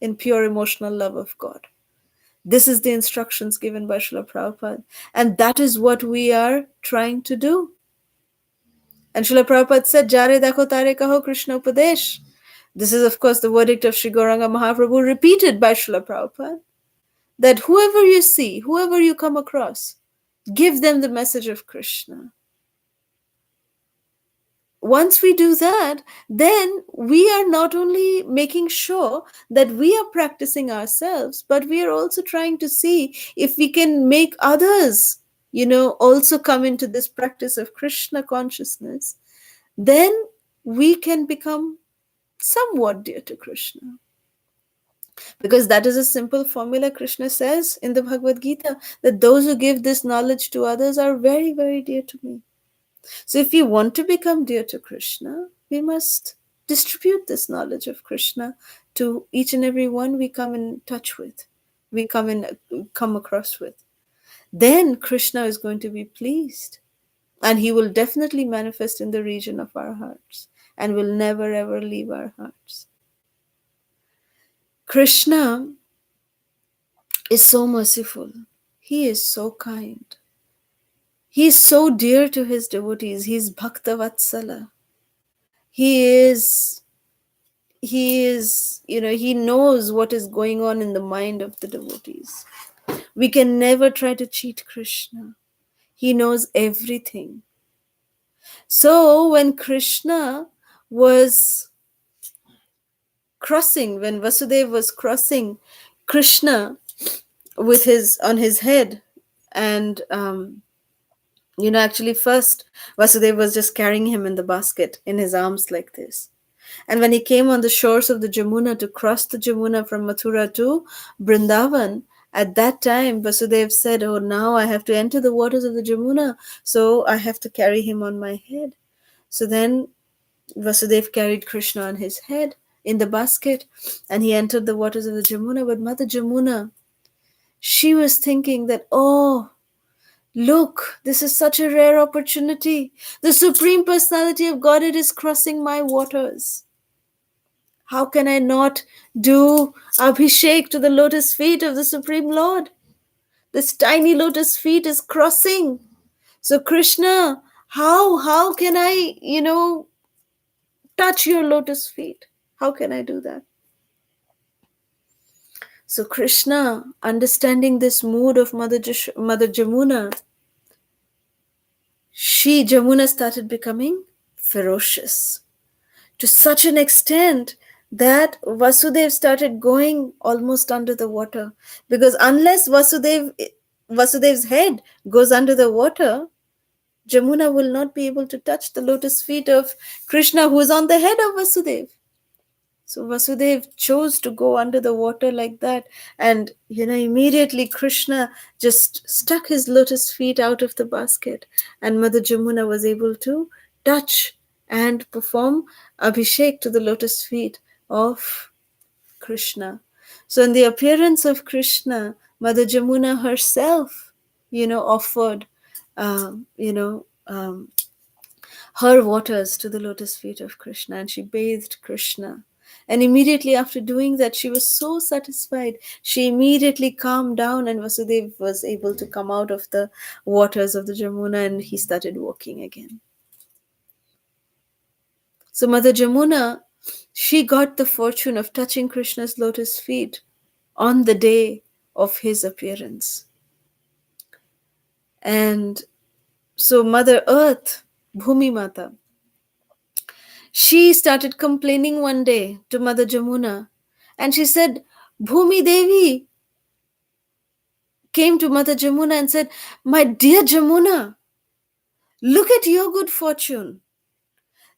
in pure emotional love of God. This is the instructions given by Srila Prabhupada. And that is what we are trying to do. And Srila Prabhupada said, Jare dakho tare kaho Krishna Upadesh. This is, of course, the verdict of Sri Gauranga Mahaprabhu, repeated by Srila Prabhupada, that whoever you see, whoever you come across, give them the message of Krishna. Once we do that, then we are not only making sure that we are practicing ourselves, but we are also trying to see if we can make others, also come into this practice of Krishna consciousness. Then we can become somewhat dear to Krishna. Because that is a simple formula. Krishna says in the Bhagavad Gita that those who give this knowledge to others are very, very dear to me. So if we want to become dear to Krishna, we must distribute this knowledge of Krishna to each and every one we come in touch with, we come across with. Then Krishna is going to be pleased, and he will definitely manifest in the region of our hearts and will never ever leave our hearts. Krishna is so merciful. He is so kind. He is so dear to his devotees. He is Bhakta Vatsala. He knows what is going on in the mind of the devotees. We can never try to cheat Krishna. He knows everything. So when Krishna was crossing, when Vasudeva was crossing Krishna with on his head, and actually first Vasudeva was just carrying him in the basket in his arms like this. And when he came on the shores of the Jamuna to cross the Jamuna from Mathura to Vrindavan, at that time Vasudeva said, oh, now I have to enter the waters of the Jamuna, so I have to carry him on my head. So then Vasudeva carried Krishna on his head in the basket, and he entered the waters of the Jamuna. But Mother Jamuna, she was thinking that, oh, look, this is such a rare opportunity. The Supreme Personality of Godhead is crossing my waters. How can I not do Abhishek to the lotus feet of the Supreme Lord? This tiny lotus feet is crossing. So Krishna, how can I, touch your lotus feet? How can I do that? So Krishna, understanding this mood of Mother Jamuna, Jamuna started becoming ferocious to such an extent that Vasudeva started going almost under the water. Because unless Vasudeva's head goes under the water, Jamuna will not be able to touch the lotus feet of Krishna, who is on the head of Vasudeva. So Vasudev chose to go under the water like that. And, immediately Krishna just stuck his lotus feet out of the basket. And Mother Jamuna was able to touch and perform Abhishek to the lotus feet of Krishna. So, in the appearance of Krishna, Mother Jamuna herself, offered, um, you know, um, her waters to the lotus feet of Krishna, and she bathed Krishna. And immediately after doing that, she was so satisfied. She immediately calmed down, and Vasudev was able to come out of the waters of the Jamuna, and he started walking again. So, Mother Jamuna, she got the fortune of touching Krishna's lotus feet on the day of his appearance. And so, Mother Earth, Bhumi Mata, she started complaining one day to Mother Jamuna, and she said, Bhumi Devi came to Mother Jamuna and said, My dear Jamuna, look at your good fortune.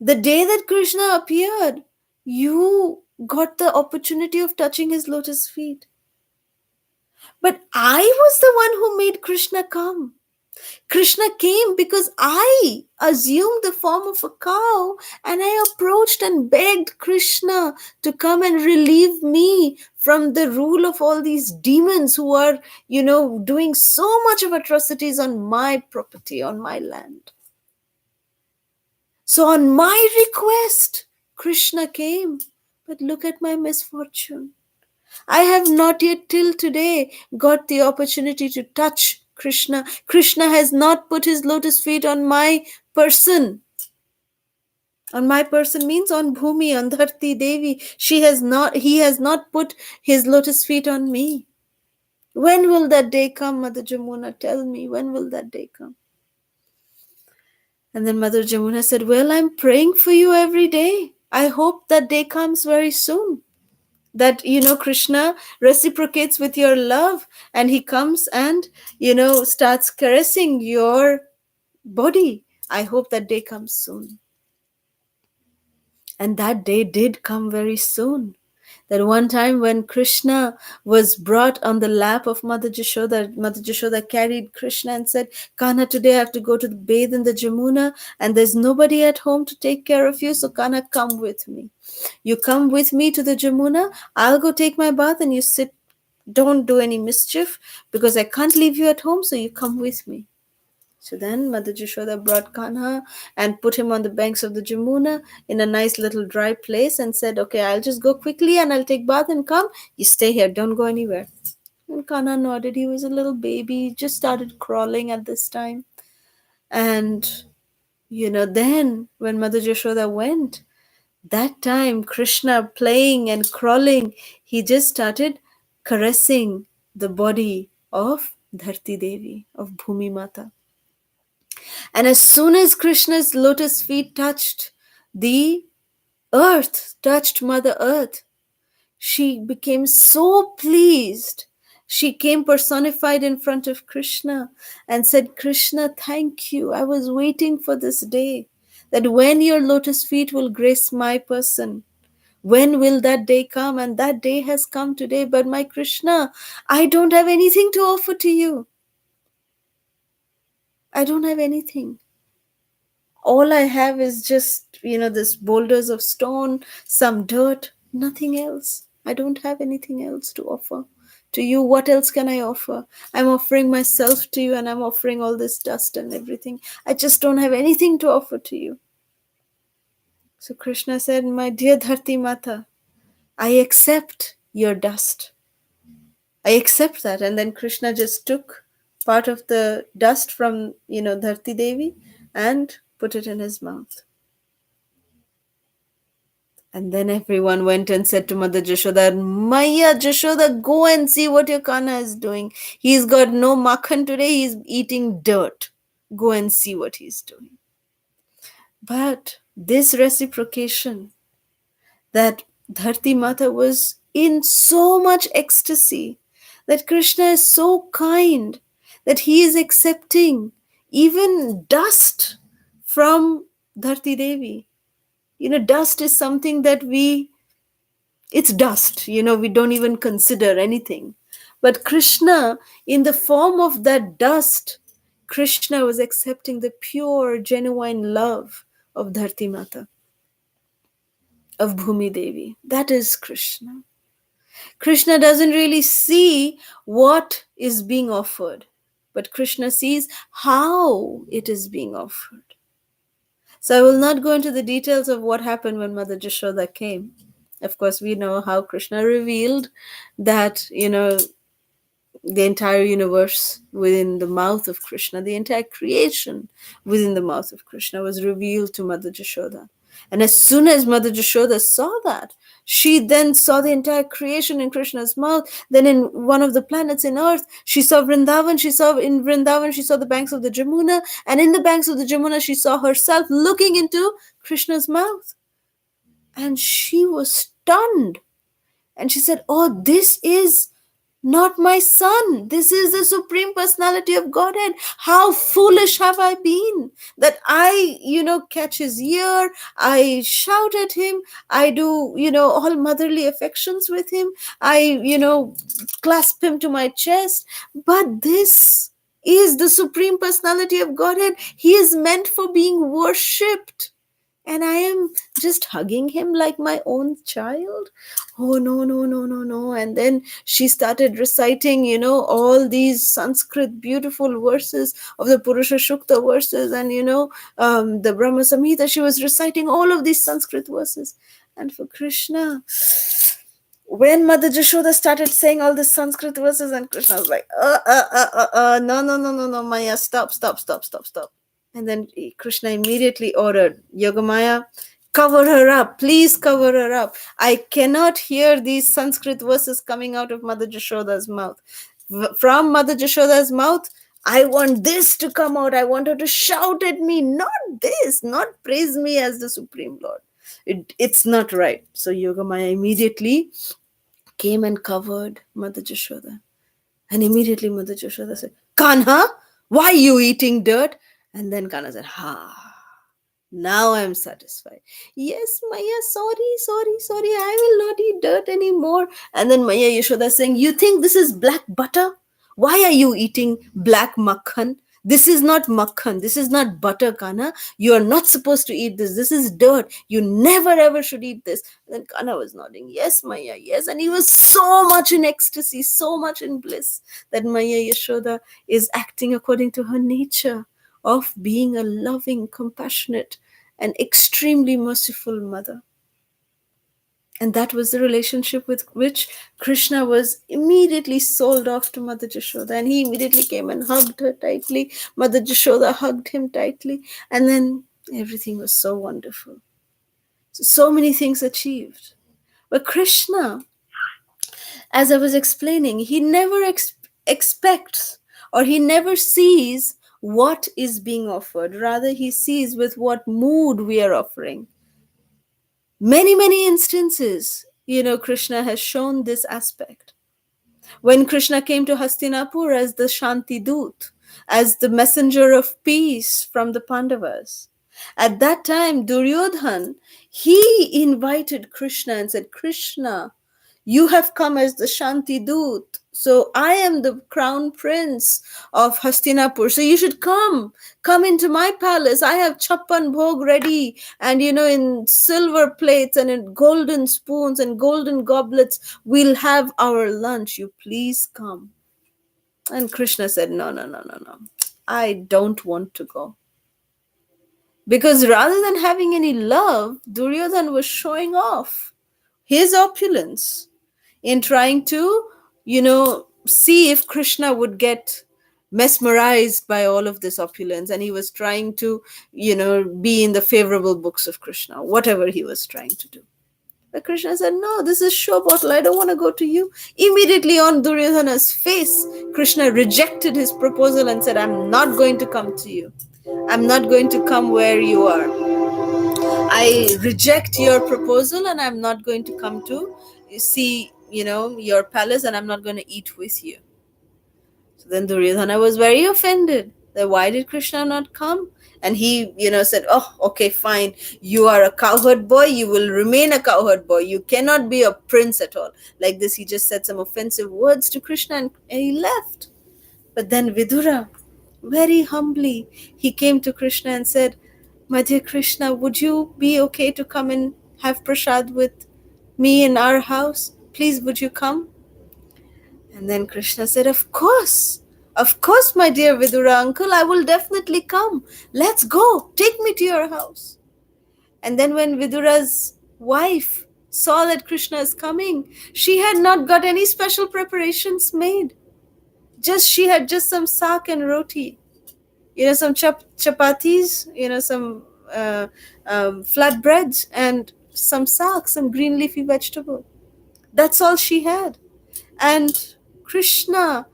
The day that Krishna appeared, you got the opportunity of touching his lotus feet. But I was the one who made Krishna come. Krishna came because I assumed the form of a cow, and I approached and begged Krishna to come and relieve me from the rule of all these demons who are, doing so much of atrocities on my property, on my land. So, on my request, Krishna came. But look at my misfortune. I have not yet till today got the opportunity to touch Krishna. Krishna has not put his lotus feet on my person. On my person means on Bhumi, on Dharti Devi. He has not put his lotus feet on me. When will that day come, Mother Jamuna? Tell me, when will that day come? And then Mother Jamuna said, Well, I'm praying for you every day. I hope that day comes very soon. That, Krishna reciprocates with your love, and he comes and, starts caressing your body. I hope that day comes soon. And that day did come very soon. That one time when Krishna was brought on the lap of Mother Jashoda carried Krishna and said, Kanha, today I have to go to bathe in the Jamuna, and there's nobody at home to take care of you, so Kanha, come with me. You come with me to the Jamuna, I'll go take my bath, and you sit, don't do any mischief, because I can't leave you at home, so you come with me. So then Mother Jashoda brought Kanha and put him on the banks of the Jamuna in a nice little dry place and said, Okay, I'll just go quickly and I'll take bath and come. You stay here, don't go anywhere. And Kanha nodded. He was a little baby, he just started crawling at this time. And, then when Mother Jashoda went, that time Krishna playing and crawling, he just started caressing the body of Dharti Devi, of Bhumi Mata. And as soon as Krishna's lotus feet touched the earth, touched Mother Earth, she became so pleased. She came personified in front of Krishna and said, Krishna, thank you. I was waiting for this day, that when your lotus feet will grace my person. When will that day come? And that day has come today. But my Krishna, I don't have anything to offer to you. I don't have anything. All I have is just, this boulders of stone, some dirt, nothing else. I don't have anything else to offer to you. What else can I offer? I'm offering myself to you, and I'm offering all this dust and everything. I just don't have anything to offer to you. So Krishna said, My dear Dharti Mata, I accept your dust. I accept that. And then Krishna just took part of the dust from, Dharti Devi and put it in his mouth. And then everyone went and said to Mother Jashoda, Maya Jashoda, go and see what your Kanha is doing. He's got no makhan today, he's eating dirt. Go and see what he's doing. But this reciprocation, that Dharti Mata was in so much ecstasy, that Krishna is so kind, that he is accepting even dust from Dharti Devi. Dust is something that we It's dust, we don't even consider anything. But Krishna, in the form of that dust, Krishna was accepting the pure, genuine love of Dharti Mata, of Bhumi Devi. That is Krishna. Krishna doesn't really see what is being offered, but Krishna sees how it is being offered. So I will not go into the details of what happened when Mother Jashoda came. Of course, we know how Krishna revealed that, the entire universe within the mouth of Krishna, the entire creation within the mouth of Krishna was revealed to Mother Jashoda. And as soon as Mother Jashoda saw that, she then saw the entire creation in Krishna's mouth. Then in one of the planets in earth, she saw Vrindavan. In Vrindavan, she saw the banks of the Jamuna. And in the banks of the Jamuna, she saw herself looking into Krishna's mouth. And she was stunned. And she said, "Oh, this is not my son. This is the Supreme Personality of Godhead. How foolish have I been that I, catch his ear, I shout at him, I do, all motherly affections with him, I, clasp him to my chest. But this is the Supreme Personality of Godhead. He is meant for being worshipped. And I am just hugging him like my own child. Oh, no, no, no, no, no." And then she started reciting, all these Sanskrit beautiful verses of the Purusha Shukta verses and, the Brahma Samhita. She was reciting all of these Sanskrit verses. And for Krishna, when Mother Jashoda started saying all the Sanskrit verses, and Krishna was like, no, no, no, no, no, Maya, stop, stop, stop, stop, stop. And then Krishna immediately ordered, "Yogamaya, cover her up. Please cover her up. I cannot hear these Sanskrit verses coming out of Mother Jashoda's mouth. From Mother Jashoda's mouth, I want this to come out. I want her to shout at me, not this, not praise me as the Supreme Lord. It's not right." So Yogamaya immediately came and covered Mother Jashoda. And immediately Mother Jashoda said, "Kanha, why are you eating dirt?" And then Kanha said, "Now I'm satisfied. Yes, Maya, sorry. I will not eat dirt anymore." And then Maya Yashoda saying, "You think this is black butter? Why are you eating black makhan? This is not makhan. This is not butter, Kana. You are not supposed to eat this. This is dirt. You never ever should eat this." And then Kana was nodding, "Yes, Maya, yes." And he was so much in ecstasy, so much in bliss that Maya Yashoda is acting according to her nature of being a loving, compassionate, and extremely merciful mother. And that was the relationship with which Krishna was immediately sold off to Mother Jashoda. And he immediately came and hugged her tightly. Mother Jashoda hugged him tightly. And then everything was so wonderful. So many things achieved. But Krishna, as I was explaining, he never expects or he never sees what is being offered. Rather, he sees with what mood we are offering. Many instances, Krishna has shown this aspect. When Krishna came to Hastinapur as the Shanti Dut, as the messenger of peace from the Pandavas, at that time Duryodhan, he invited Krishna and said, "Krishna, you have come as the Shanti Dut. So I am the crown prince of Hastinapur. So you should come into my palace. I have chappan bhog ready, and in silver plates and in golden spoons and golden goblets, we'll have our lunch. You please come." And Krishna said, "No, no, no, no, no. I don't want to go." Because rather than having any love, Duryodhan was showing off his opulence in trying to, see if Krishna would get mesmerized by all of this opulence. And he was trying to, be in the favorable books of Krishna, whatever he was trying to do. But Krishna said, "No, this is show bottle. I don't want to go to you." Immediately on Duryodhana's face, Krishna rejected his proposal and said, "I'm not going to come to you. I'm not going to come where you are. I reject your proposal and I'm not going to come to see, your palace, and I'm not going to eat with you." So then Duryodhana was very offended that why did Krishna not come? And he, said, oh, okay, fine. You are a cowherd boy. You will remain a cowherd boy. You cannot be a prince at all. Like this, he just said some offensive words to Krishna, and he left. But then Vidura, very humbly, he came to Krishna and said, my dear Krishna, would you be okay to come and have prasad with me in our house? Please, would you come? And then Krishna said, of course, my dear Vidura uncle, I will definitely come. Let's go. Take me to your house. And then when Vidura's wife saw that Krishna is coming, she had not got any special preparations made. She had just some sak and roti, some chapatis, some flatbreads and some sak, some green leafy vegetable. That's all she had. And Krishna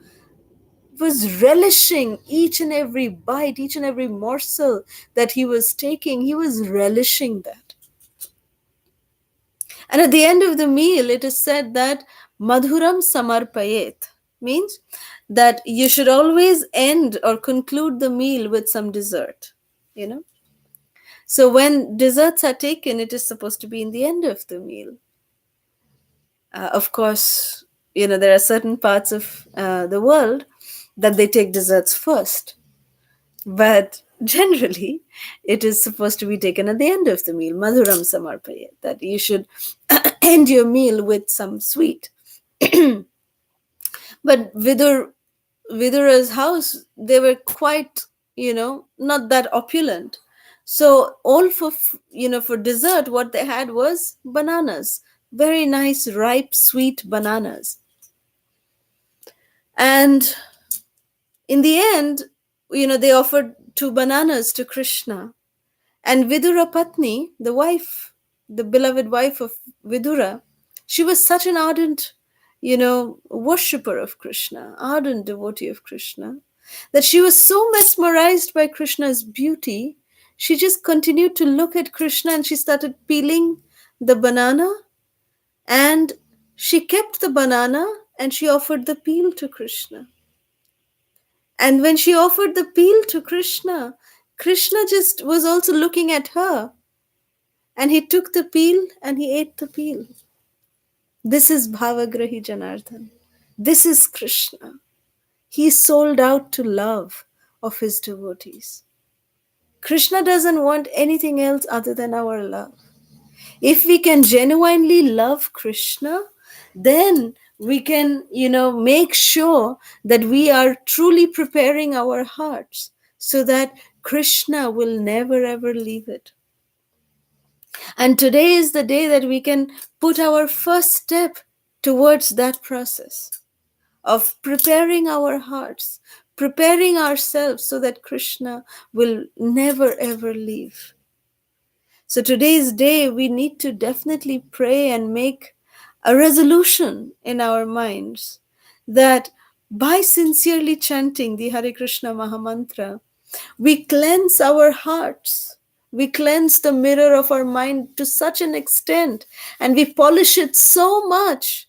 was relishing each and every bite, each and every morsel that he was taking. He was relishing that. And at the end of the meal, it is said that Madhuram Samarpayet means that you should always end or conclude the meal with some dessert. So when desserts are taken, it is supposed to be in the end of the meal. Of course, there are certain parts of the world that they take desserts first. But generally, it is supposed to be taken at the end of the meal, Madhuram Samarpayet, that you should end your meal with some sweet. But Vidura's house, they were quite, not that opulent. So all for dessert, what they had was bananas, very nice, ripe, sweet bananas. And in the end, they offered 2 bananas to Krishna. And Vidura Patni, the wife, the beloved wife of Vidura, she was such an ardent, worshipper of Krishna, ardent devotee of Krishna, that she was so mesmerized by Krishna's beauty, she just continued to look at Krishna, and she started peeling the banana, and she kept the banana and she offered the peel to Krishna. And when she offered the peel to Krishna, Krishna just was also looking at her. And he took the peel and he ate the peel. This is Bhavagrahi Janardhan. This is Krishna. He sold out to love of his devotees. Krishna doesn't want anything else other than our love. If we can genuinely love Krishna, then we can, make sure that we are truly preparing our hearts so that Krishna will never ever leave it. And today is the day that we can put our first step towards that process of preparing our hearts, preparing ourselves so that Krishna will never ever leave. So today's day, we need to definitely pray and make a resolution in our minds that by sincerely chanting the Hare Krishna Mahamantra, we cleanse our hearts. We cleanse the mirror of our mind to such an extent, and we polish it so much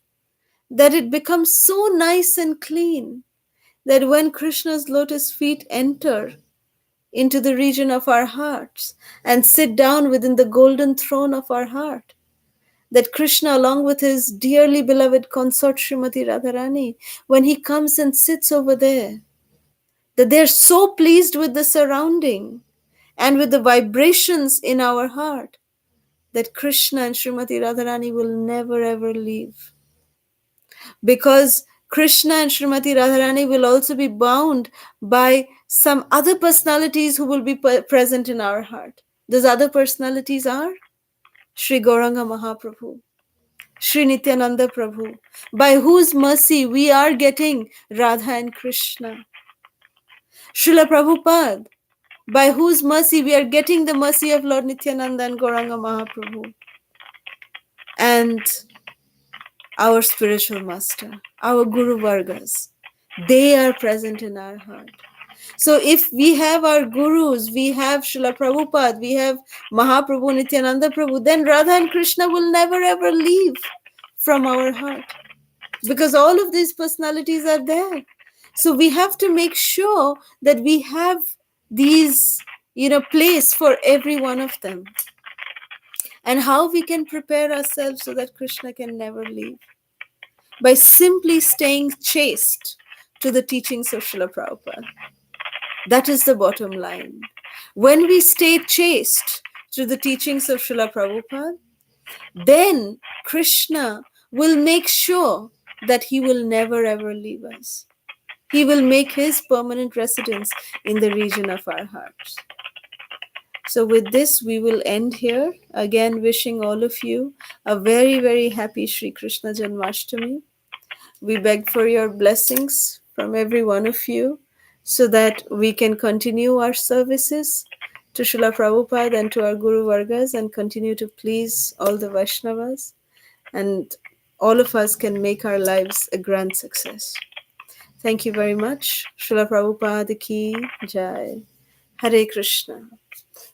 that it becomes so nice and clean that when Krishna's lotus feet enter into the region of our hearts and sit down within the golden throne of our heart, that Krishna, along with his dearly beloved consort Srimati Radharani, when he comes and sits over there, that they're so pleased with the surrounding and with the vibrations in our heart that Krishna and Srimati Radharani will never ever leave. Because Krishna and Srimati Radharani will also be bound by some other personalities who will be present in our heart. Those other personalities are Sri Gauranga Mahaprabhu, Sri Nityananda Prabhu, by whose mercy we are getting Radha and Krishna. Srila Prabhupada, by whose mercy we are getting the mercy of Lord Nityananda and Gauranga Mahaprabhu. And our spiritual master, our Guru Vargas, they are present in our heart. So if we have our gurus, we have Srila Prabhupada, we have Mahaprabhu, Nityananda Prabhu, then Radha and Krishna will never ever leave from our heart, because all of these personalities are there. So we have to make sure that we have these place for every one of them, and how we can prepare ourselves so that Krishna can never leave, by simply staying chaste to the teachings of Srila Prabhupada. That is the bottom line. When we stay chaste to the teachings of Srila Prabhupada, then Krishna will make sure that he will never ever leave us. He will make his permanent residence in the region of our hearts. So, with this, we will end here. Again, wishing all of you a very, very happy Sri Krishna Janmashtami. We beg for your blessings from every one of you so that we can continue our services to Srila Prabhupada and to our Guru Vargas and continue to please all the Vaishnavas, and all of us can make our lives a grand success. Thank you very much. Srila Prabhupada ki jai. Hare Krishna.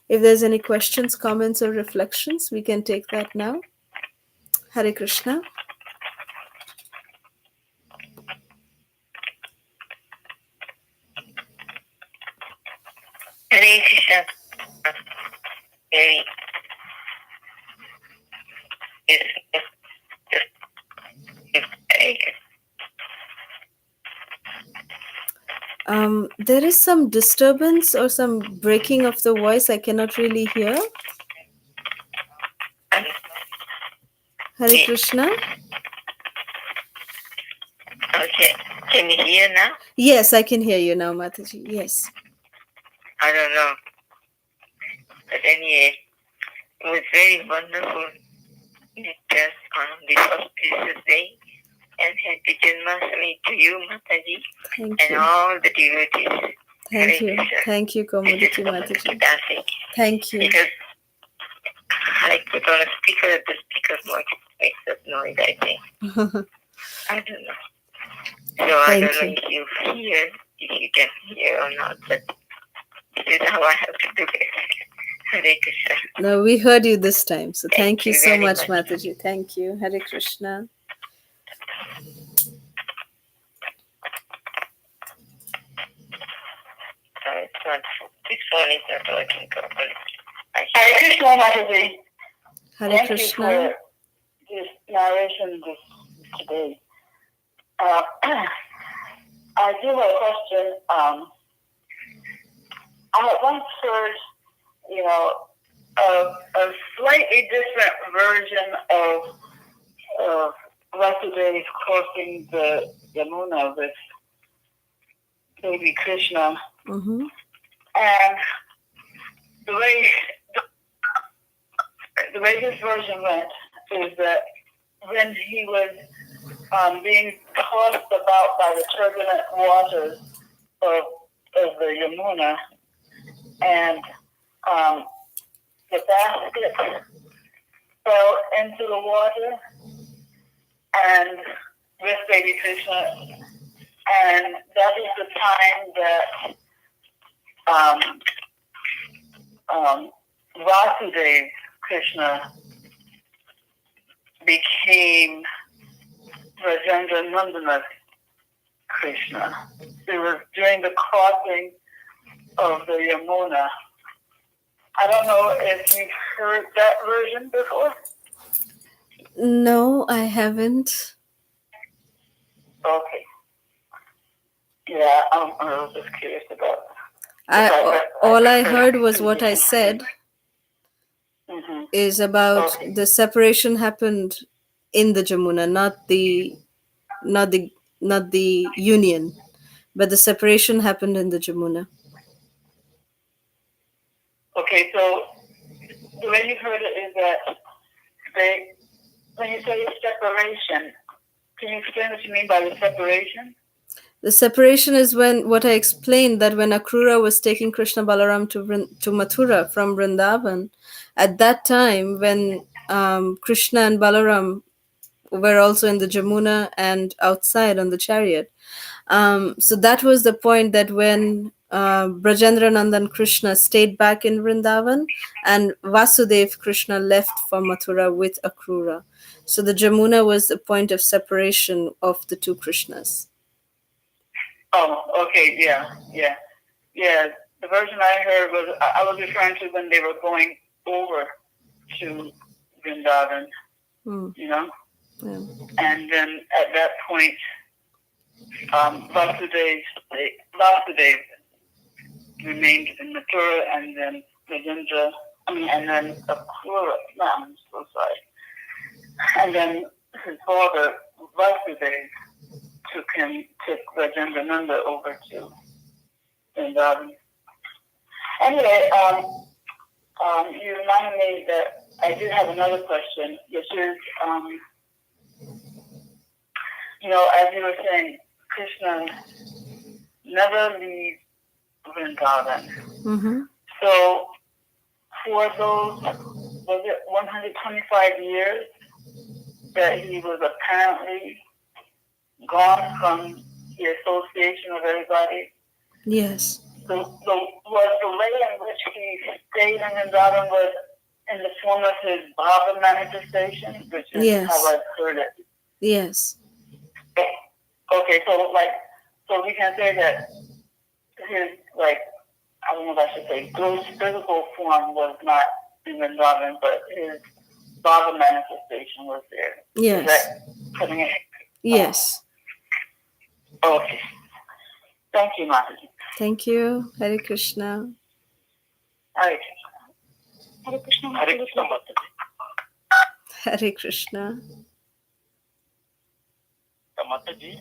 If there's any questions, comments, or reflections, we can take that now. Hare Krishna. Hare Krishna. Very There is some disturbance or some breaking of the voice. I cannot really hear. Hare Krishna. Okay. Can you hear now? Yes, I can hear you now, Mataji. Yes. I don't know. But anyway, it was very wonderful just on this auspicious day. And happy Janmashtami to you, Mataji, Thank and you. all the devotees. Thank you. Hare Krishna. Thank you, This Komoditi is so Mataji. fantastic. Thank you. Because I put on a speaker, the speaker makes us noise, I think. I don't know. So I Thank don't know you. if you hear, if you can hear or not, but this is how I have to do it. Hare Krishna. No, we heard you this time. So thank you so very much, Mataji. Thank you. Hare Krishna. It's not, this phone is not working properly. Hare Krishna, Mataji. Hare Thank Krishna. you for this narration today. I do have a question. I once heard, a slightly different version of Vasudeva crossing the Yamuna with baby Krishna. Mm-hmm. And the way this version went is that when he was being tossed about by the turbulent waters of the Yamuna, and the basket fell into the water and with baby Krishna, and that is the time that Vasudeva Krishna became Rajendra Nandana Krishna. It was during the crossing of the Yamuna. I don't know if you've heard that version before. No, I haven't. Okay. Yeah, I was just curious about All I heard was what I said. Mm-hmm. Is about Okay. the separation happened in the Jamuna, not the union, but the separation happened in the Jamuna. Okay, so the way you heard it is that when you say separation, can you explain what you mean by the separation? The separation is what I explained, that when Akrura was taking Krishna Balaram to Mathura from Vrindavan, at that time when Krishna and Balaram were also in the Jamuna and outside on the chariot. So that was the point, that when Brajendra Nandan Krishna stayed back in Vrindavan and Vasudev Krishna left for Mathura with Akrura. So the Jamuna was the point of separation of the two Krishnas. Oh, okay, yeah. the version I heard was, I was referring to when they were going over to Vrindavan, you know? Yeah. And then at that point, Vasudev remained in Mathura, and then Rajendra, and then Akrura, no, I'm so sorry. And then his father, Vasudev, took Rajendra Nanda over to Vrindavan. Anyway, you reminded me that I did have another question, which is, as you were saying, Krishna never leaves Vrindavan. Mm-hmm. So for those, was it 125 years that he was apparently gone from the association of everybody? Yes. So was the way in which he stayed in Vrindavan was in the form of his Bhava manifestation, which is Yes. how I've heard it. Yes. Okay, so we can say that his, I don't know if I should say gross physical form was not in Vrindavan, but his Bhava manifestation was there. Yes. Is that putting it? Yes. Okay. Thank you, Mataji. Thank you. Hare Krishna. Hare Krishna. Hare Krishna. Hare Krishna, Mataji. Hare Krishna. Mataji,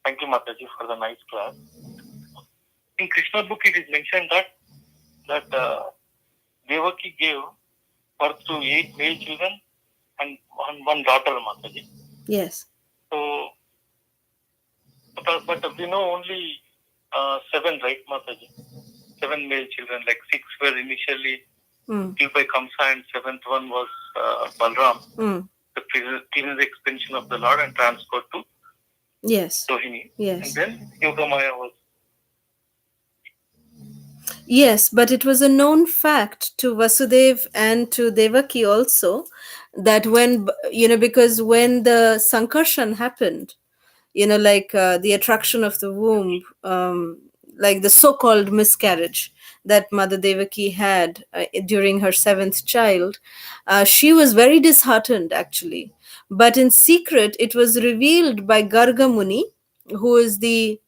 thank you, Mataji, for the nice class. In Krishna book, it is mentioned that Devaki gave birth to 8 male children and one daughter, Mataji. Yes. So, but we know only 7, right, Mataji? 7 male children, like 6 were initially killed by Kamsa, and 7th one was Balram. The previous expansion of the Lord and transferred to Rohini. Yes. And then Yogamaya was. Yes, but it was a known fact to Vasudev and to Devaki also that because when the Sankarshan happened, the attraction of the womb, like the so-called miscarriage that Mother Devaki had during her 7th child, she was very disheartened actually. But in secret, it was revealed by Garga Muni, who is the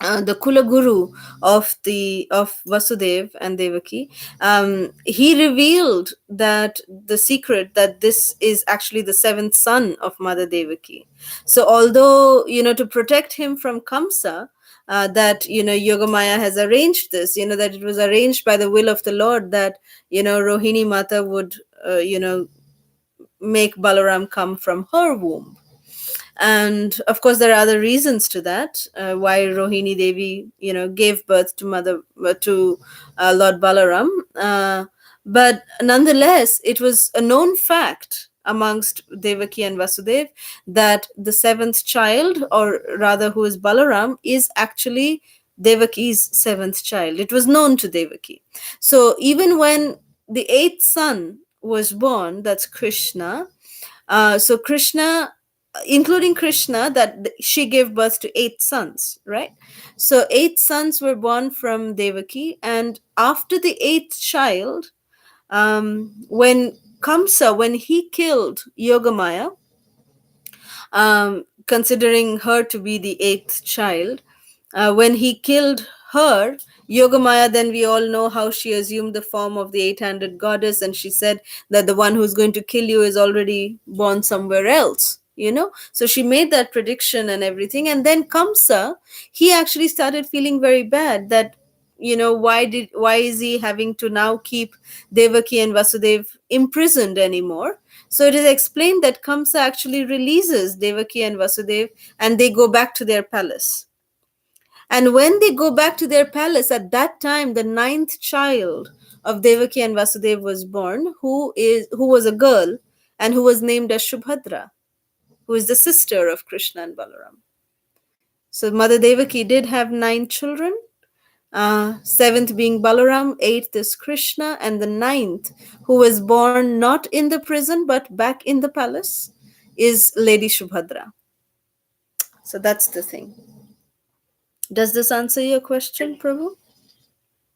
Kula Guru of Vasudev and Devaki. He revealed that the secret that this is actually the 7th son of Mother Devaki. So although to protect him from Kamsa, that Yogamaya has arranged this, that it was arranged by the will of the Lord that Rohini Mata would make Balaram come from her womb. And of course there are other reasons to that, why Rohini Devi gave birth to Lord Balaram, but nonetheless it was a known fact amongst Devaki and Vasudev that the 7th child, or rather who is Balaram, is actually Devaki's 7th child. It was known to Devaki. So even when the 8th son was born, that's Krishna, so Krishna, including Krishna, that she gave birth to 8 sons, right? So 8 sons were born from Devaki, and after the 8th child, when Kamsa, when he killed Yogamaya, considering her to be the 8th child, when he killed her, Yogamaya, then we all know how she assumed the form of the 800 goddess, and she said that the one who's going to kill you is already born somewhere else. So she made that prediction and everything. And then Kamsa, he actually started feeling very bad that why is he having to now keep Devaki and Vasudev imprisoned anymore. So it is explained that Kamsa actually releases Devaki and Vasudev, and they go back to their palace. And when they go back to their palace, at that time the 9th child of Devaki and Vasudev was born, who was a girl and who was named as Shubhadra, who is the sister of Krishna and Balaram. So Mother Devaki did have 9 children, 7th being Balaram, 8th is Krishna, and the 9th, who was born not in the prison but back in the palace, is Lady Shubhadra. So that's the thing. Does this answer your question, Prabhu?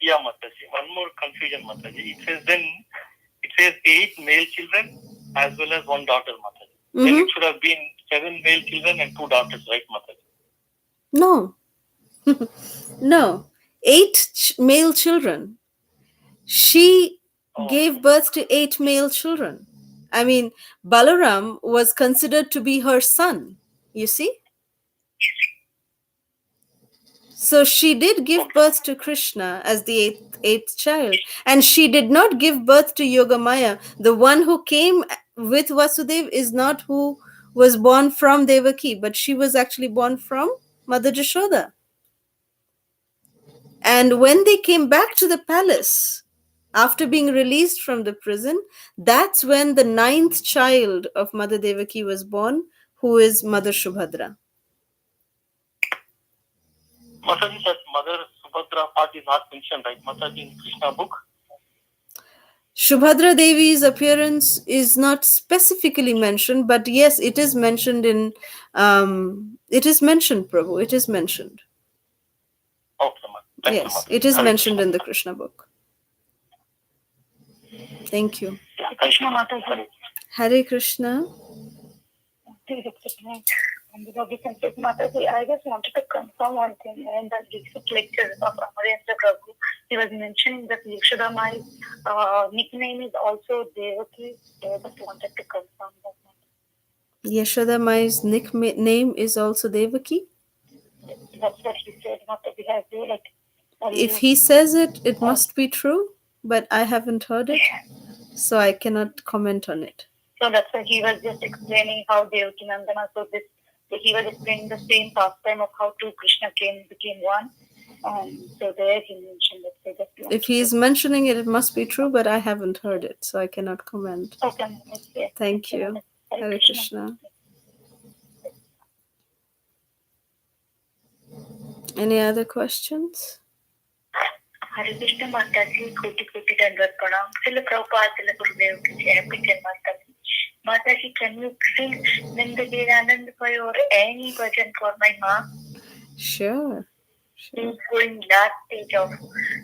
Yeah, Mataji. One more confusion, Mataji. It says 8 male children as well as 1 daughter, Mataji. Then it should have been 7 male children and 2 daughters, right, Mataji? No. No. 8 male children. She gave birth to 8 male children. I mean, Balaram was considered to be her son, you see? So she did give birth to Krishna as the eighth child. And she did not give birth to Yogamaya. The one who came with Vasudev is not who was born from Devaki, but she was actually born from Mother Jashoda. And when they came back to the palace, after being released from the prison, that's when the 9th child of Mother Devaki was born, who is Mother Shubhadra. Mataji, that Mother Subhadra part is not mentioned, right, Mataji, in Krishna book? Shubhadra Devi's appearance is not specifically mentioned, but yes, it is mentioned in, it is mentioned, Prabhu, it is mentioned. Okay, Mataji. Yes, it is mentioned in the Krishna book. Thank you. Krishna Mataji. Hare Krishna. Mataji, I just wanted to confirm one thing. In the recent lecture of Amarendra Prabhu, he was mentioning that Yashoda Mai's nickname is also Devaki. I just wanted to confirm that. Yashoda Mai's nickname is also Devaki? That's what he said. Mataji has like. If he says it, it must be true, but I haven't heard it, so I cannot comment on it. So that's why he was just explaining how Devaki Nandana, he was explaining the same pastime of how two Krishna became one. So there he mentioned that. If he is mentioning it, it must be true, but I haven't heard it, so I cannot comment. Okay. Thank you. Hare Krishna. Any other questions? Hare Krishna Mataji, Koti Dandavat Pranam. Srila Prabhupada, Srila Gurudev ki jai. Mataji. Mataji, can you sing Zindagi Anand for your any bhajan for my mom? Sure. She's going last stage of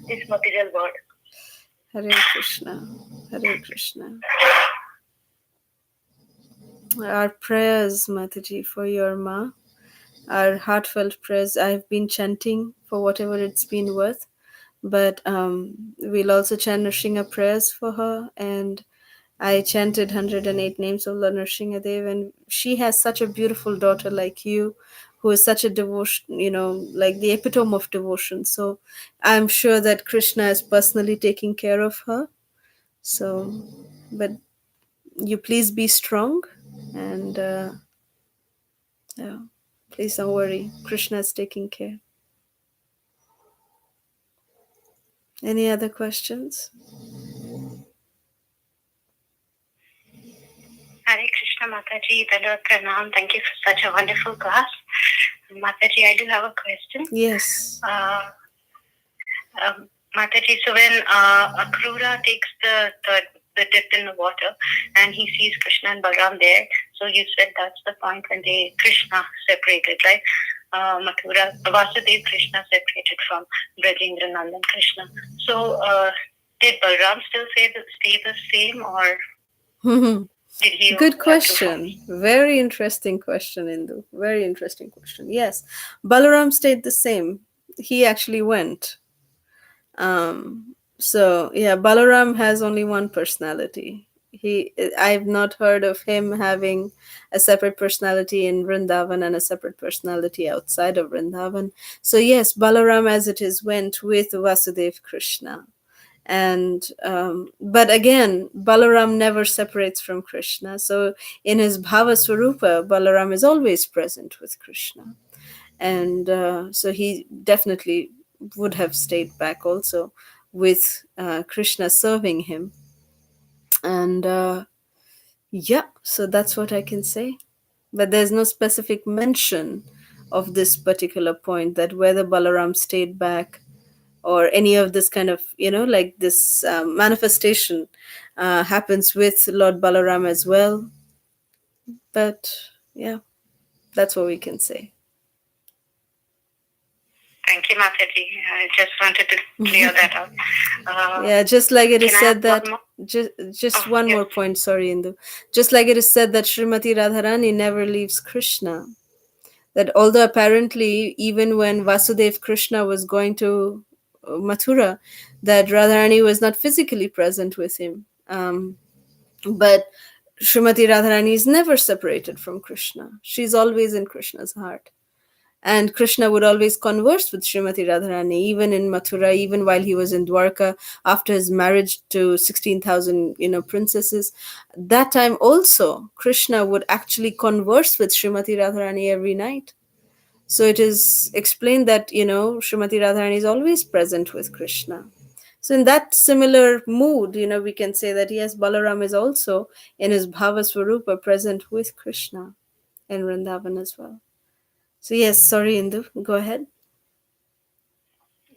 this material world. Hare Krishna. Hare Krishna. Our prayers, Mataji, for your ma. Our heartfelt prayers. I've been chanting for whatever it's been worth. But we'll also chant Nrsimha prayers for her, and I chanted 108 names of Lord Nrsimhadev, and she has such a beautiful daughter like you, who is such a devotion, like the epitome of devotion. So I'm sure that Krishna is personally taking care of her. So, but you please be strong, and please don't worry. Krishna is taking care. Any other questions? Hare Krishna Mataji, Dandavat Pranam. Thank you for such a wonderful class. Mataji, I do have a question. Yes. Mataji, so when Akrura takes the dip in the water and he sees Krishna and Balaram there, so you said that's the point when Krishna separated, right? Mathura, Vasudev Krishna separated from Brajendra Nandan Krishna. So did Balaram still stay the same, or did he? Good question. Very interesting question, Indu. Very interesting question. Yes, Balaram stayed the same. He actually went. So yeah, Balaram has only one personality. I've not heard of him having a separate personality in Vrindavan and a separate personality outside of Vrindavan. So yes, Balaram as it is went with Vasudev Krishna. And but again, Balaram never separates from Krishna. So in his Bhava Swarupa, Balaram is always present with Krishna. And so he definitely would have stayed back also with Krishna serving him. And so that's what I can say. But there's no specific mention of this particular point, that whether Balaram stayed back or any of this kind of, like this manifestation happens with Lord Balaram as well. But yeah, that's what we can say. Thank you, Mataji. I just wanted to clear that out. Yeah, just like it is Can I said add that, one more? just Oh, one yes. more point, sorry, Indu. Just like it is said that Srimati Radharani never leaves Krishna. That although apparently even when Vasudev Krishna was going to Mathura, that Radharani was not physically present with him. But Srimati Radharani is never separated from Krishna. She's always in Krishna's heart. And Krishna would always converse with Srimati Radharani, even in Mathura, even while he was in Dwarka, after his marriage to 16,000, princesses. That time also, Krishna would actually converse with Srimati Radharani every night. So it is explained that, Srimati Radharani is always present with Krishna. So in that similar mood, we can say that yes, Balaram is also in his Bhava Swarupa present with Krishna in Vrindavan as well. So yes, sorry, Indu, go ahead.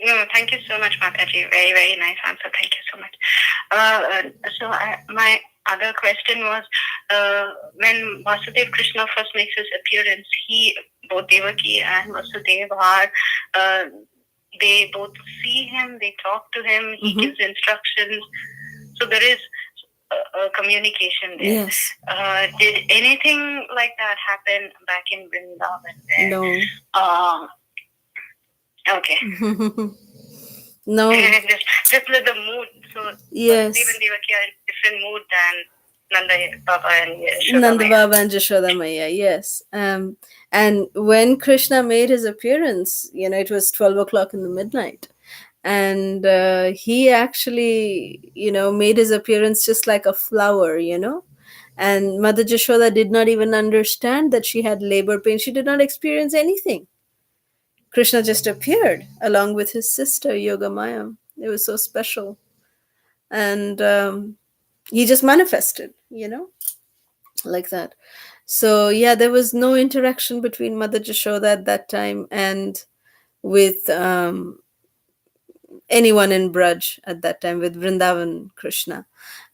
No, thank you so much, Mataji. Very, very nice answer. Thank you so much. My other question was, when Vasudev Krishna first makes his appearance, both Devaki and Vasudeva they both see him, they talk to him, he gives instructions. So there is a communication there. Yes. Did anything like that happen back in Vrindavan? No. Okay. No. just let the mood. So yes. Vasudeva and Devaki are in different mood than Nanda Baba and Yashoda Nanda Maya. Baba and Jashoda Maya, yes. And when Krishna made his appearance, it was 12 o'clock in the midnight. And he actually, made his appearance just like a flower, And Mother Jashoda did not even understand that she had labor pain. She did not experience anything. Krishna just appeared along with his sister Yogamaya. It was so special. And he just manifested, like that. So yeah, there was no interaction between Mother Jashoda at that time and with anyone in Braj at that time, with Vrindavan Krishna.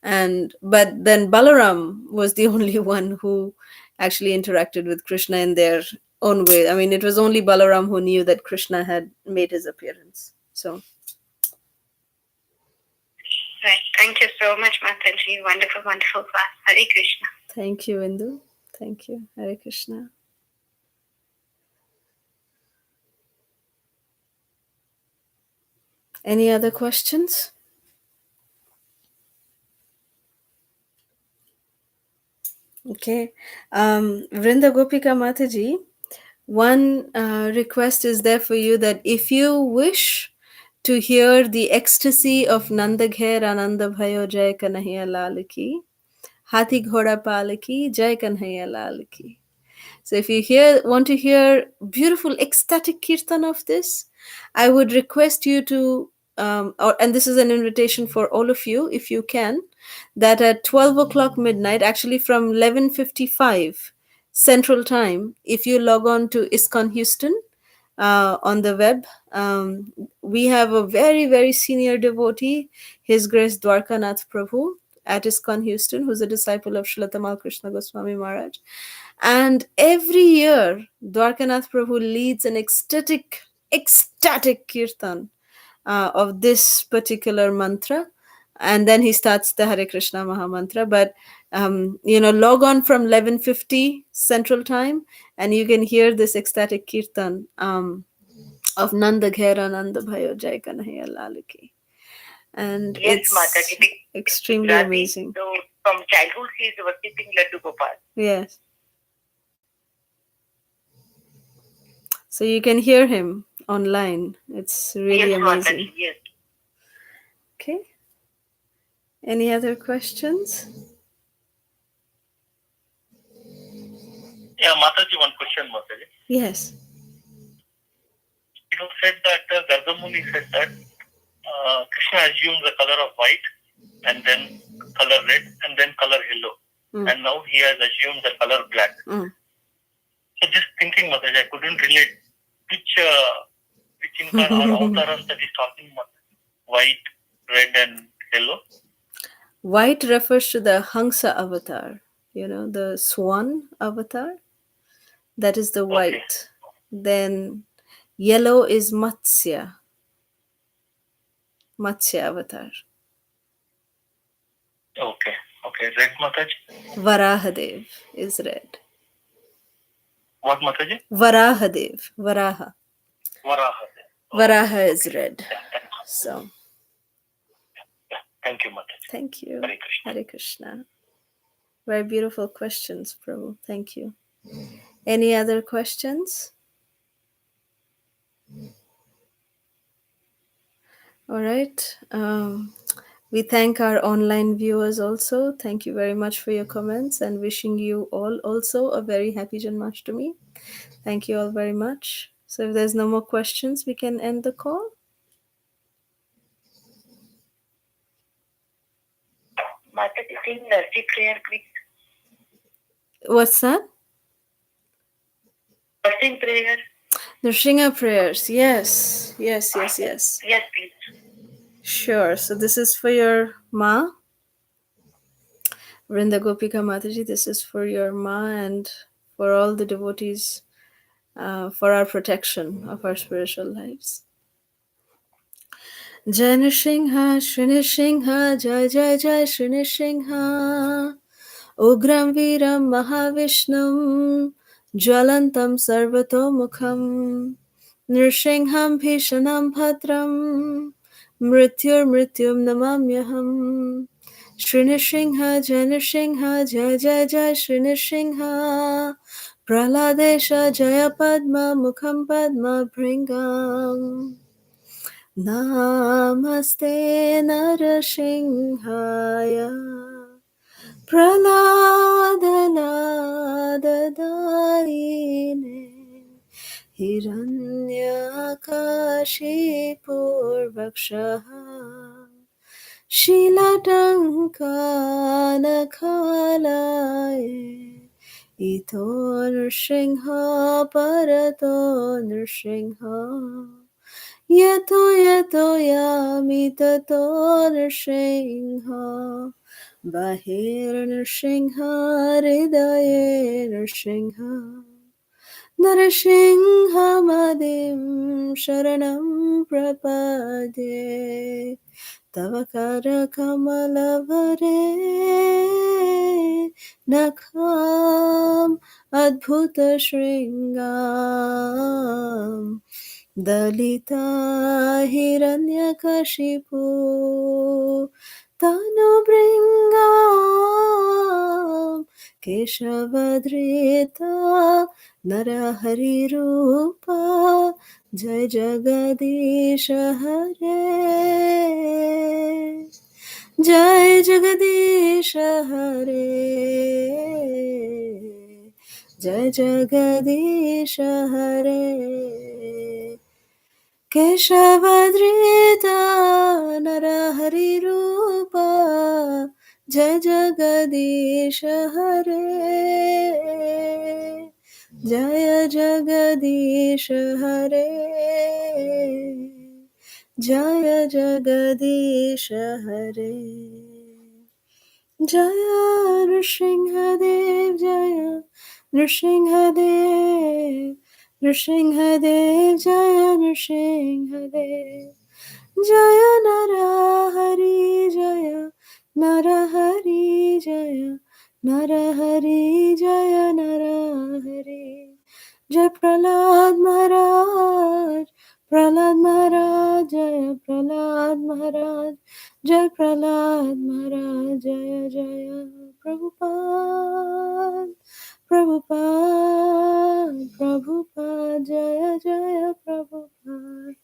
But then Balaram was the only one who actually interacted with Krishna in their own way. I mean, it was only Balaram who knew that Krishna had made his appearance. So right. Thank you so much, Mataji. Wonderful, wonderful class. Hare Krishna. Thank you, Indu. Thank you. Hare Krishna. Any other questions? Okay. Vrinda Gopika Mataji, one request is there for you, that if you wish to hear the ecstasy of Nandagher Ananda Bhayo Jai Kanhaiya Lal Ki, Hathi Ghoda Pal Ki, Jai Kanhaiya Lal Ki. So if you want to hear beautiful ecstatic kirtan of this, I would request you to, and this is an invitation for all of you, if you can, that at 12 o'clock midnight, actually from 11:55 Central Time, if you log on to ISKCON Houston on the web, we have a very, very senior devotee, His Grace Dwarkanath Prabhu at ISKCON Houston, who's a disciple of Srila Tamal Krishna Goswami Maharaj. And every year, Dwarkanath Prabhu leads an ecstatic kirtan of this particular mantra. And then he starts the Hare Krishna Maha Mantra. But, log on from 11:50 Central Time, and you can hear this ecstatic kirtan of Nanda Ghera Nanda Bhayo Jai Kanhaiya Lal Ki. And yes, it's Mataji, extremely amazing. So from childhood, he is worshipping Laddu Gopal. Yes. So you can hear him online. It's really amazing. Mataji, yes. Okay. Any other questions? Yeah, Mataji, one question, Mataji. Yes. It was said that Gardamuni said that Krishna assumes the color of white, and then color red, and then color yellow. And now he has assumed the color black. So just thinking, Mataji, I couldn't relate which avatars that he's talking about. White, red, and yellow. White refers to the Hangsa avatar, the swan avatar. That is the white. Okay. Then Yellow is Matsya. Matsya avatar. Okay. Red Mataji? Varahadev is red. What Mataji? Varahadev. Varaha. Varaha. Varaha is red. So, Thank you, Mataji. thank you. Hare Krishna. Hare Krishna. Very beautiful questions, Prabhu. Thank you. Any other questions? All right. We thank our online viewers also. Thank you very much for your comments and wishing you all also a very happy Janmashtami. Thank you all very much. So if there's no more questions, we can end the call. Mataji, sing Nursi prayer, please. What's that? Nursing prayer. Nrsinga prayers. Yes. Yes, yes. Yes, please. Sure. So this is for your Ma, Vrinda Gopika Mataji. This is for your Ma and for all the devotees, for our protection of our spiritual lives. Jai Nrsimha, Shri Nrsimha, Jai Jai Jai Shri Nrsimha. Ugram Viram Mahavishnum Jwalantam Sarvatomukham Nrsingham Bhishanam Bhadram Mrityur Namamyaham. Shri Nrsimha Jai Nrsimha Jai Jai Jai Shri Nrsimha. Praladesha Jaya Padma Mukham Padma Bhringam. Namaste Narasimhaya Praladadadayine Hiranyakashipurvakshaha Shilatankanakalaye Ito Nrsimha Parato Nrsimha Yato Yamitato Nrsimha Bahir Nrsimha Hridaye Nrsimha Nrsimhamadim Sharanam Prapadye Tavakara Kamalavare Nakham Adbhuta Shringam Dalita Hiranyakashipu Tanubringam Keshavadrita Narahari Rupa Jai Jagadish Hare Jai Jagadish Hare Jai Jagadish Hare Keshavadrita Narahari Rupa Jai Jagadish Hare Jaya Jagadish Hare Jaya Jagadish Hare Jaya Nrsimhadev Jaya Nrsimhadev Nrsimhadev Jaya Nrsimhadev Jaya Narahari Jaya Narahari Jaya Narahari Jaya Narahari Jai Prahlad Maharaj Prahlad Maharaj Jaya Prahlad Maharaj Jai Prahlad Maharaj Jaya Jaya Prabhupada Prabhupada Prabhupada Jaya Jaya Prabhupada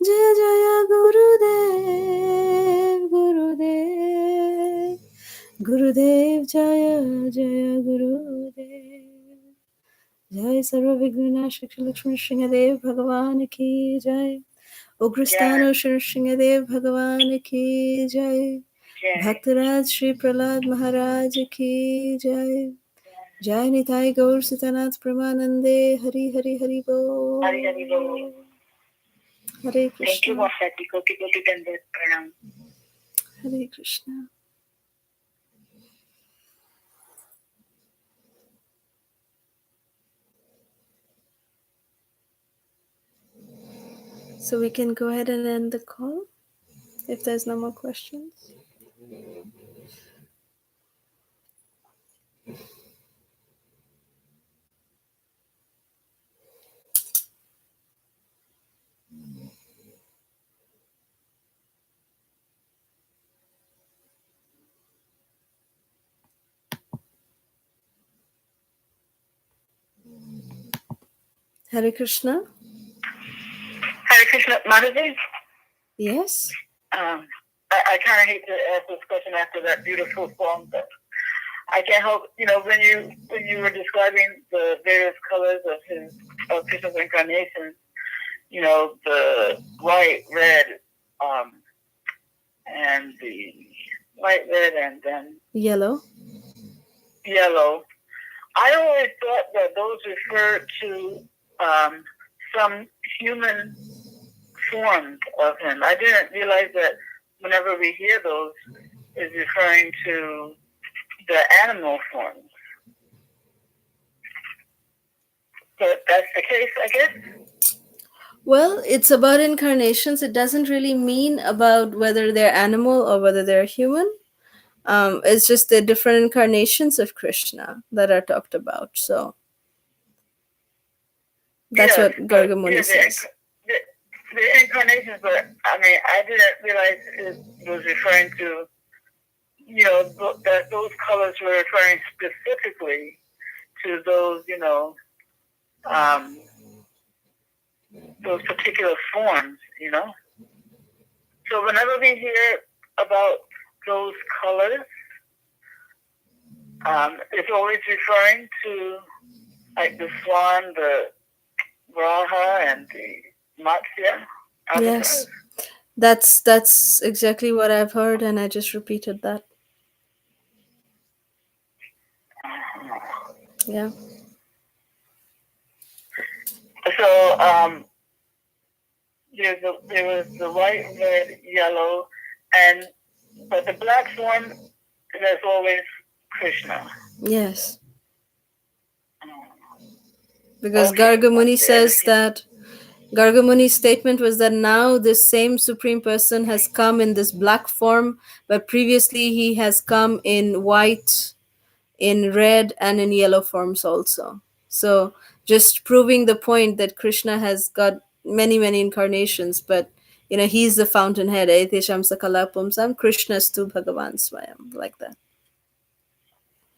Jaya Jaya Gurudev Gurudev Gurudev Jaya Jaya Gurudev Jai Sarva Vignanashak Lakshmi Sringadev Bhagavan Ki Jai Ugrastano Shri Sringadev Bhagavan Ki Jai Bhaktaraj Shri Prahlad Maharaj Ki Jai Jai Nitai Gaur Sitanath Pramanande Hari Hari Hari Bo Hari Hari Bol. Hare Thank you, Krishna Mataji. Koti Koti Dandavat Pranam. Hare Krishna So we can go ahead and end the call if there's no more questions. Hare Krishna. Hare Krishna, Mataji. Yes. I kind of hate to ask this question after that beautiful poem, but I can't help, when you were describing the various colors of Krishna's incarnation, the white, red, and the white, red, and then Yellow. yellow. I always thought that those referred to some human forms of him. I didn't realize that whenever we hear those, is referring to the animal forms. But that's the case, I guess. Well, it's about incarnations. It doesn't really mean about whether they're animal or whether they're human. It's just the different incarnations of Krishna that are talked about. So that's what Garga Muni says. The incarnations, but I didn't realize it was referring to, that those colors were referring specifically to those, those particular forms, So whenever we hear about those colors, it's always referring to like the swan, the Raha, and the Matsya. Yes, that's exactly what I've heard, and I just repeated that. Yeah. So there was the white, red, yellow, but the black form, there's always Krishna. Yes. Because Garga Muni says that Garga Muni's statement was that now this same Supreme Person has come in this black form, but previously he has come in white, in red, and in yellow forms also. So just proving the point that Krishna has got many, many incarnations, but he's the fountainhead. Aitesham sakala pumsam Krishnastu Bhagavan Swayam, like that.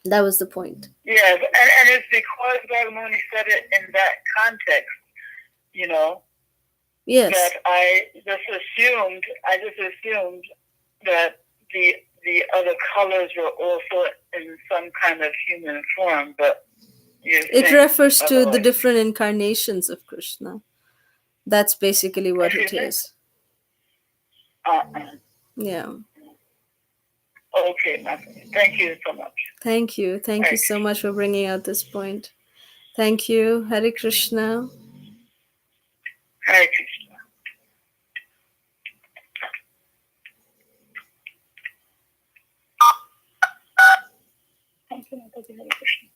That was the point. Yes, and it's because Garga Muni said it in that context, Yes. that I just assumed that the other colors were also in some kind of human form, but it refers to the different incarnations of Krishna. That's basically what it is. Yeah. Okay, thank you so much. Thank you so much for bringing out this point. Thank you. Hare Krishna. Hare Krishna. Thank you, Hare Krishna.